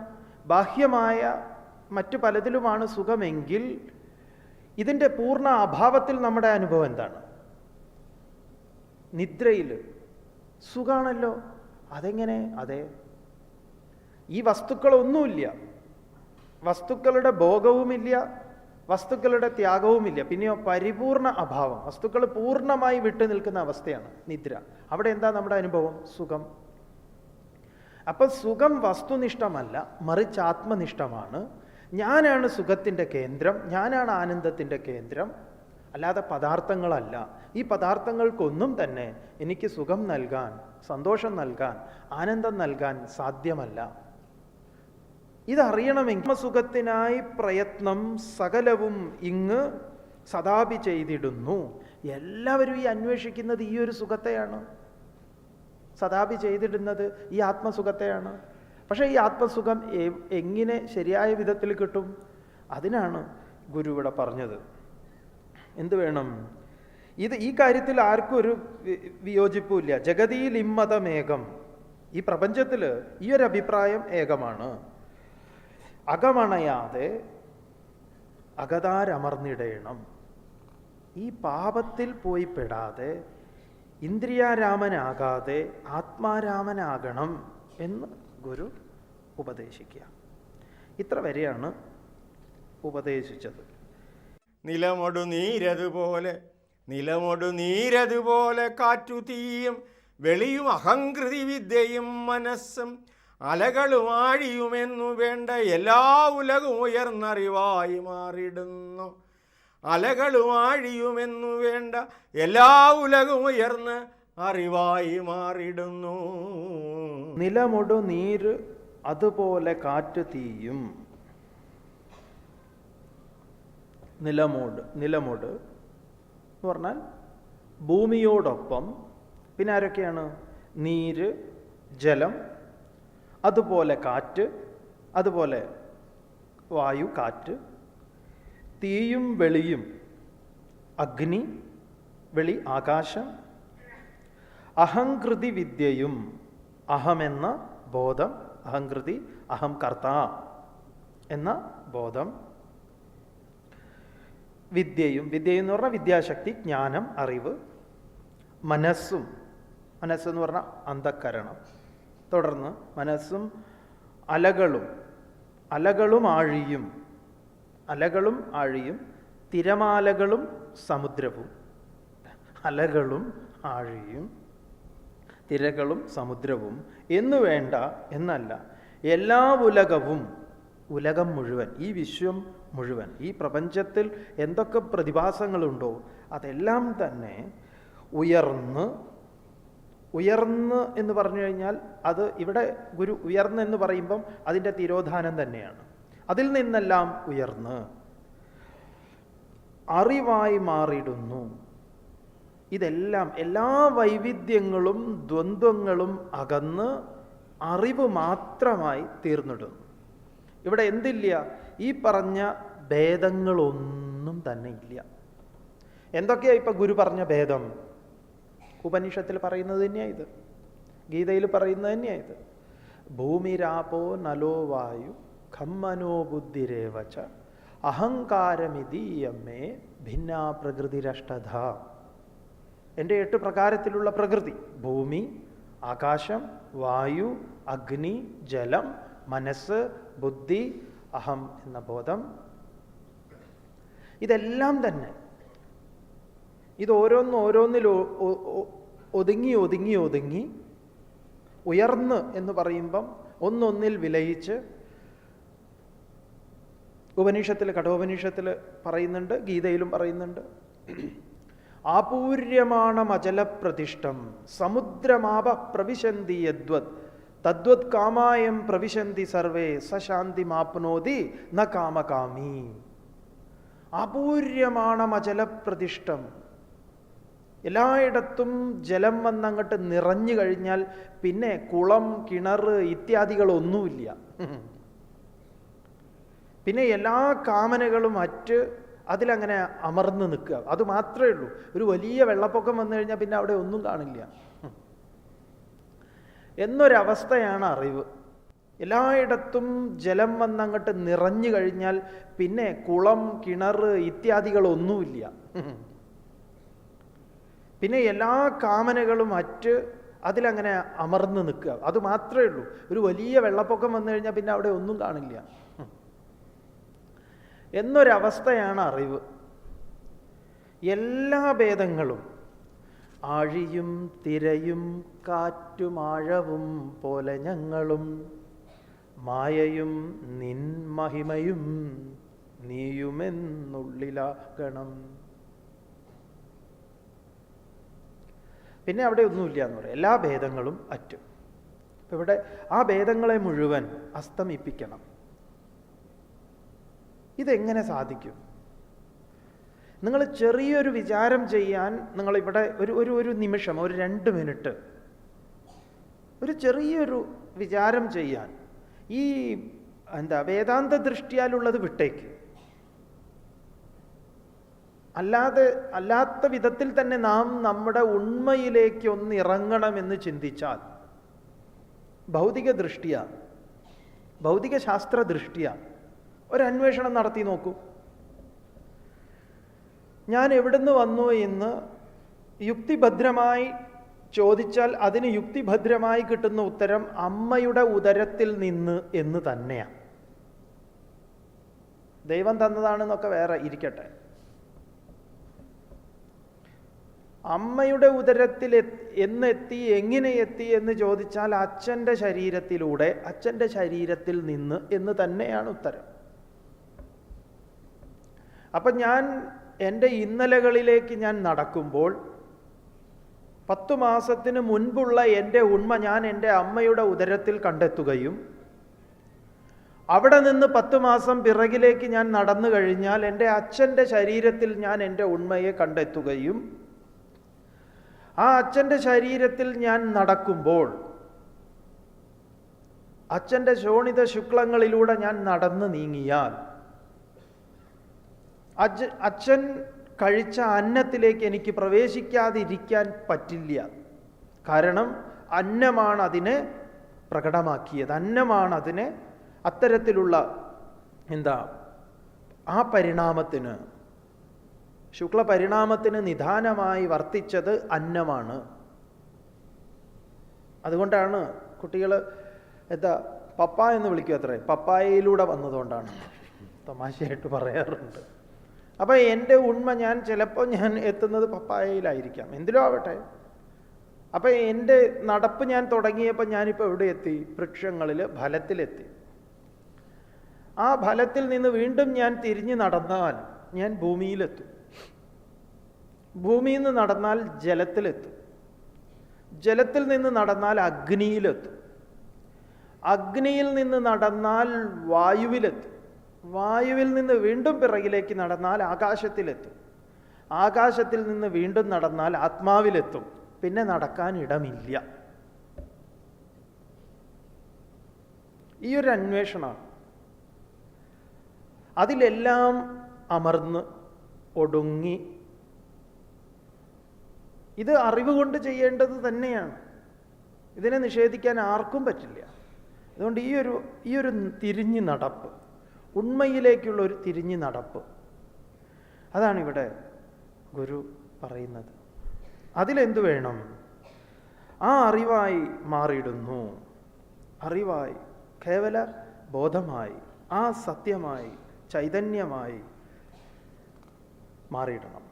B: ബാഹ്യമായ മറ്റു പലതിലുമാണ് സുഖമെങ്കിൽ, ഇതിൻ്റെ പൂർണ്ണ അഭാവത്തിൽ നമ്മുടെ അനുഭവം എന്താണ്? നിദ്രയിൽ സുഖാണല്ലോ. അതെങ്ങനെ? അതെ, ഈ വസ്തുക്കളൊന്നുമില്ല, വസ്തുക്കളുടെ ഭോഗവുമില്ല, വസ്തുക്കളുടെ ത്യാഗവുമില്ല, പിന്നെയോ പരിപൂർണ അഭാവം, വസ്തുക്കൾ പൂർണ്ണമായി വിട്ടു നിൽക്കുന്ന അവസ്ഥയാണ് നിദ്ര. അവിടെ എന്താ നമ്മുടെ അനുഭവം? സുഖം. അപ്പം സുഖം വസ്തുനിഷ്ഠമല്ല, മറിച്ച് ആത്മനിഷ്ഠമാണ്. ഞാനാണ് സുഖത്തിൻ്റെ കേന്ദ്രം, ഞാനാണ് ആനന്ദത്തിൻ്റെ കേന്ദ്രം, അല്ലാതെ പദാർത്ഥങ്ങളല്ല. ഈ പദാർത്ഥങ്ങൾക്കൊന്നും തന്നെ എനിക്ക് സുഖം നൽകാൻ, സന്തോഷം നൽകാൻ, ആനന്ദം നൽകാൻ സാധ്യമല്ല. ഇതറിയണമെങ്കിൽ സുഖത്തിനായി പ്രയത്നം സകലവും ഇങ്ങ് സദാപി ചെയ്തിടുന്നു. എല്ലാവരും ഈ അന്വേഷിക്കുന്നത് ഈ ഒരു സുഖത്തെയാണ്, സദാപി ചെയ്തിടുന്നത് ഈ ആത്മസുഖത്തെയാണ്. പക്ഷേ ഈ ആത്മസുഖം എങ്ങനെ ശരിയായ വിധത്തിൽ കിട്ടും? അതിനാണ് ഗുരു ഇവിടെ പറഞ്ഞത്. എന്ത് വേണം? ഈ കാര്യത്തിൽ ആർക്കും ഒരു വിയോജിപ്പുമില്ല. ജഗതിയിൽ ഇമ്മതമേകം, ഈ പ്രപഞ്ചത്തിൽ ഈ ഒരു അഭിപ്രായം ഏകമാണ്. അകമണയാതെ അകതാരമർന്നിടേണം. ഈ പാപത്തിൽ പോയി പെടാതെ, ഇന്ദ്രിയാരാമനാകാതെ ആത്മാരാമനാകണം എന്ന് ഗുരു ഉപദേശിക്കുക. ഇത്ര വരെയാണ് ഉപദേശിച്ചത്.
A: നിലമൊടു നീരതുപോലെ കാറ്റു തീയും വെളിയും അഹങ്കൃതി വിദ്യയും മനസ്സും അലകളും ആഴിയുമെന്നു വേണ്ട എല്ലാ ഉലകും ഉയർന്നറിവായി മാറിടുന്നു. അലകളും ആഴിയുമെന്നു വേണ്ട എല്ലാ ഉലകും ഉയർന്ന് അറിവായി മാറിടുന്നു.
B: നിലമൊടു നീര് അതുപോലെ കാറ്റ് തീയും. നിലമോട് എന്ന് പറഞ്ഞാൽ ഭൂമിയോടൊപ്പം പിന്നെ ആരൊക്കെയാണ്? നീര്, ജലം, അതുപോലെ കാറ്റ്, അതുപോലെ വായു, കാറ്റ്, തീയും വെളിയും, അഗ്നി, വെളി, ആകാശം, അഹങ്കൃതി വിദ്യയും, അഹമെന്ന ബോധം, അഹങ്കൃതി, അഹം കർത്ത എന്ന ബോധം, വിദ്യയും എന്ന് പറഞ്ഞാൽ വിദ്യാശക്തി, ജ്ഞാനം, അറിവ്, മനസ്സെന്ന് പറഞ്ഞാൽ അന്ധക്കരണം, തുടർന്ന് മനസ്സും അലകളും ആഴിയും, തിരമാലകളും സമുദ്രവും. അലകളും ആഴിയും തിരകളും സമുദ്രവും എന്നു വേണ്ട, എന്നല്ല, എല്ലാ ഉലകം മുഴുവൻ, ഈ വിശ്വം മുഴുവൻ, ഈ പ്രപഞ്ചത്തിൽ എന്തൊക്കെ പ്രതിഭാസങ്ങളുണ്ടോ അതെല്ലാം തന്നെ ഉയർന്ന് എന്ന് പറഞ്ഞു കഴിഞ്ഞാൽ, അത് ഇവിടെ ഗുരു ഉയർന്ന് എന്ന് പറയുമ്പം അതിൻ്റെ തിരോധാനം തന്നെയാണ്. അതിൽ നിന്നെല്ലാം ഉയർന്ന് അറിവായി മാറിയിടുന്നു. ഇതെല്ലാം, എല്ലാ വൈവിധ്യങ്ങളും ദ്വന്ദ്വങ്ങളും അകന്ന് അറിവ് മാത്രമായി തീർന്നിടുന്നു. ഇവിടെ എന്തില്ല? ഈ പറഞ്ഞ ഭേദങ്ങളൊന്നും തന്നെ ഇല്ല. എന്തൊക്കെയാ ഇപ്പൊ ഗുരു പറഞ്ഞ ഭേദം? ഉപനിഷത്തിൽ പറയുന്നത് തന്നെയാ ഇത്, ഗീതയിൽ പറയുന്നത് തന്നെയാ ഇത്. ഭൂമിരാപോ നലോ വായു ഖമ്മനോ ബുദ്ധിരേവച അഹങ്കാരമിതീയമ്മേ ഭിന്നാ പ്രകൃതിരഷ്ടധ. എൻ്റെ 8 പ്രകാരത്തിലുള്ള പ്രകൃതി: ഭൂമി, ആകാശം, വായു, അഗ്നി, ജലം, മനസ്സ്, ബുദ്ധി, അഹം എന്ന ബോധം. ഇതെല്ലാം തന്നെ ഇത് ഓരോന്നിൽ ഒതുങ്ങി ഉയർന്ന് എന്ന് പറയുമ്പം ഒന്നൊന്നിൽ വിലയിച്ച് ഉപനിഷത്തിൽ, കഠോപനിഷത്തിൽ പറയുന്നുണ്ട്, ഗീതയിലും പറയുന്നുണ്ട്. ആപൂര്യമാണമചലപ്രതിഷ്ഠം സമുദ്രമാപ പ്രവിശന്തി യദ്വത് തദ്വത് കാമായം പ്രവിശന്തി സർവേ സശാന്തിമാപ്നോതി ന കാമകാമി. ആപൂര്യമാണമചലപ്രതിഷ്ഠം, എല്ലായിടത്തും ജലം വന്നങ്ങോട്ട് നിറഞ്ഞു കഴിഞ്ഞാൽ പിന്നെ കുളം, കിണർ ഇത്യാദികളൊന്നുമില്ല. പിന്നെ എല്ലാ കാമനകളും അതിലങ്ങനെ അമർന്ന് നിൽക്കുക. അത് മാത്രമേ ഉള്ളൂ. ഒരു വലിയ വെള്ളപ്പൊക്കം വന്നു കഴിഞ്ഞാൽ പിന്നെ അവിടെ ഒന്നും കാണില്ല എന്നൊരവസ്ഥയാണ് അറിവ്. എല്ലായിടത്തും ജലം വന്നങ്ങോട്ട് നിറഞ്ഞു കഴിഞ്ഞാൽ പിന്നെ കുളം, കിണർ ഇത്യാദികളൊന്നുമില്ല. പിന്നെ എല്ലാ കാമനകളും അറ്റ് അതിലങ്ങനെ അമർന്ന് നിൽക്കുക. അത് മാത്രമേ ഉള്ളൂ. ഒരു വലിയ വെള്ളപ്പൊക്കം വന്നു കഴിഞ്ഞാൽ പിന്നെ അവിടെ ഒന്നും കാണില്ല എന്നൊരവസ്ഥയാണ് അറിവ്. എല്ലാ ഭേദങ്ങളും ആഴിയും തിരയും കാറ്റും ആഴവും പോലെ ഞങ്ങളും മായയും നിൻ മഹിമയും നീയുമെന്നുള്ളിലാകണം. പിന്നെ അവിടെ ഒന്നുമില്ല എന്ന് പറയും. എല്ലാ ഭേദങ്ങളും അറ്റും. അപ്പം ഇവിടെ ആ ഭേദങ്ങളെ മുഴുവൻ അസ്തമിപ്പിക്കണം. ഇതെങ്ങനെ സാധിക്കും? നിങ്ങൾ ചെറിയൊരു വിചാരം ചെയ്യാൻ നിങ്ങളിവിടെ ഒരു നിമിഷം, ഒരു 2 മിനിറ്റ് ഒരു ചെറിയൊരു വിചാരം ചെയ്യാൻ ഈ വേദാന്ത ദൃഷ്ടിയാലുള്ളത് വിട്ടേക്ക്. അല്ലാത്ത വിധത്തിൽ തന്നെ നാം നമ്മുടെ ഉണ്മയിലേക്ക് ഒന്ന് ഇറങ്ങണമെന്ന് ചിന്തിച്ചാൽ ഭൗതിക ദൃഷ്ടിയ, ഭൗതിക ശാസ്ത്ര ദൃഷ്ടിയ ഒരു അന്വേഷണം നടത്തി നോക്കൂ. ഞാൻ എവിടുന്ന് വന്നു എന്ന് യുക്തിഭദ്രമായി ചോദിച്ചാൽ അതിന് യുക്തിഭദ്രമായി കിട്ടുന്ന ഉത്തരം അമ്മയുടെ ഉദരത്തിൽ നിന്ന് എന്ന് തന്നെയാണ്. ദൈവം തന്നതാണെന്നൊക്കെ വേറെ ഇരിക്കട്ടെ. അമ്മയുടെ ഉദരത്തിൽ എന്നെത്തി, എങ്ങനെ എത്തി എന്ന് ചോദിച്ചാൽ അച്ഛൻ്റെ ശരീരത്തിലൂടെ, അച്ഛൻ്റെ ശരീരത്തിൽ നിന്ന് എന്ന് തന്നെയാണ് ഉത്തരം. അപ്പം ഞാൻ എൻ്റെ ഇന്നലകളിലേക്ക് ഞാൻ നടക്കുമ്പോൾ 10 മാസത്തിന് മുൻപുള്ള എൻ്റെ ഉണ്മ ഞാൻ എൻ്റെ അമ്മയുടെ ഉദരത്തിൽ കണ്ടെത്തുകയും അവിടെ നിന്ന് 10 മാസം പിറകിലേക്ക് ഞാൻ നടന്നു കഴിഞ്ഞാൽ എൻ്റെ അച്ഛൻ്റെ ശരീരത്തിൽ ഞാൻ എൻ്റെ ഉണ്മയെ കണ്ടെത്തുകയും ആ അച്ഛൻ്റെ ശരീരത്തിൽ ഞാൻ നടക്കുമ്പോൾ അച്ഛൻ്റെ ശോണിത ശുക്ലങ്ങളിലൂടെ ഞാൻ നടന്നു നീങ്ങിയാൽ അച്ഛൻ കഴിച്ച അന്നത്തിലേക്ക് എനിക്ക് പ്രവേശിക്കാതിരിക്കാൻ പറ്റില്ല. കാരണം അന്നമാണ് അതിനെ പ്രകടമാക്കിയത്. അന്നമാണ് അതിനെ അത്തരത്തിലുള്ള ആ പരിണാമത്തിന്, ശുക്ലപരിണാമത്തിന് നിദാനമായി വർത്തിച്ചത് അന്നമാണ്. അതുകൊണ്ടാണ് കുട്ടികൾ പപ്പ എന്ന് വിളിക്കുക. അത്രേ പപ്പായയിലൂടെ വന്നതുകൊണ്ടാണ്, തമാശയായിട്ട് പറയാറുണ്ട്. അപ്പം എൻ്റെ ഉണ്മ ചിലപ്പോൾ ഞാൻ എത്തുന്നത് പപ്പായയിലായിരിക്കാം, എന്തിലും ആവട്ടെ. അപ്പം എൻ്റെ നടപ്പ് ഞാൻ തുടങ്ങിയപ്പോൾ ഞാനിപ്പോൾ എവിടെ എത്തി? വൃക്ഷങ്ങളിൽ, ഫലത്തിലെത്തി. ആ ഫലത്തിൽ നിന്ന് വീണ്ടും ഞാൻ തിരിഞ്ഞു നടന്നാൽ ഞാൻ ഭൂമിയിലെത്തും. ഭൂമിയിൽ നിന്ന് നടന്നാൽ ജലത്തിലെത്തും. ജലത്തിൽ നിന്ന് നടന്നാൽ അഗ്നിയിലെത്തും. അഗ്നിയിൽ നിന്ന് നടന്നാൽ വായുവിലെത്തും. വായുവിൽ നിന്ന് വീണ്ടും പിറകിലേക്ക് നടന്നാൽ ആകാശത്തിലെത്തും. ആകാശത്തിൽ നിന്ന് വീണ്ടും നടന്നാൽ ആത്മാവിലെത്തും. പിന്നെ നടക്കാൻ ഇടമില്ല. ഈ ഒരു അന്വേഷണം, അതിലെല്ലാം അമർന്ന് ഒടുങ്ങി, ഇത് അറിവ് കൊണ്ട് ചെയ്യേണ്ടത് തന്നെയാണ്. ഇതിനെ നിഷേധിക്കാൻ ആർക്കും പറ്റില്ല. അതുകൊണ്ട് ഈ ഒരു തിരിഞ്ഞു നടപ്പ്, ഉണ്മയിലേക്കുള്ള ഒരു തിരിഞ്ഞു നടപ്പ്, അതാണ് ഇവിടെ ഗുരു പറയുന്നത്. അതിലെന്തു വേണം? ആ അറിവായി മാറിയിടുന്നു. അറിവായി, കേവല ബോധമായി, ആ സത്യമായി, ചൈതന്യമായി മാറിയിടണം.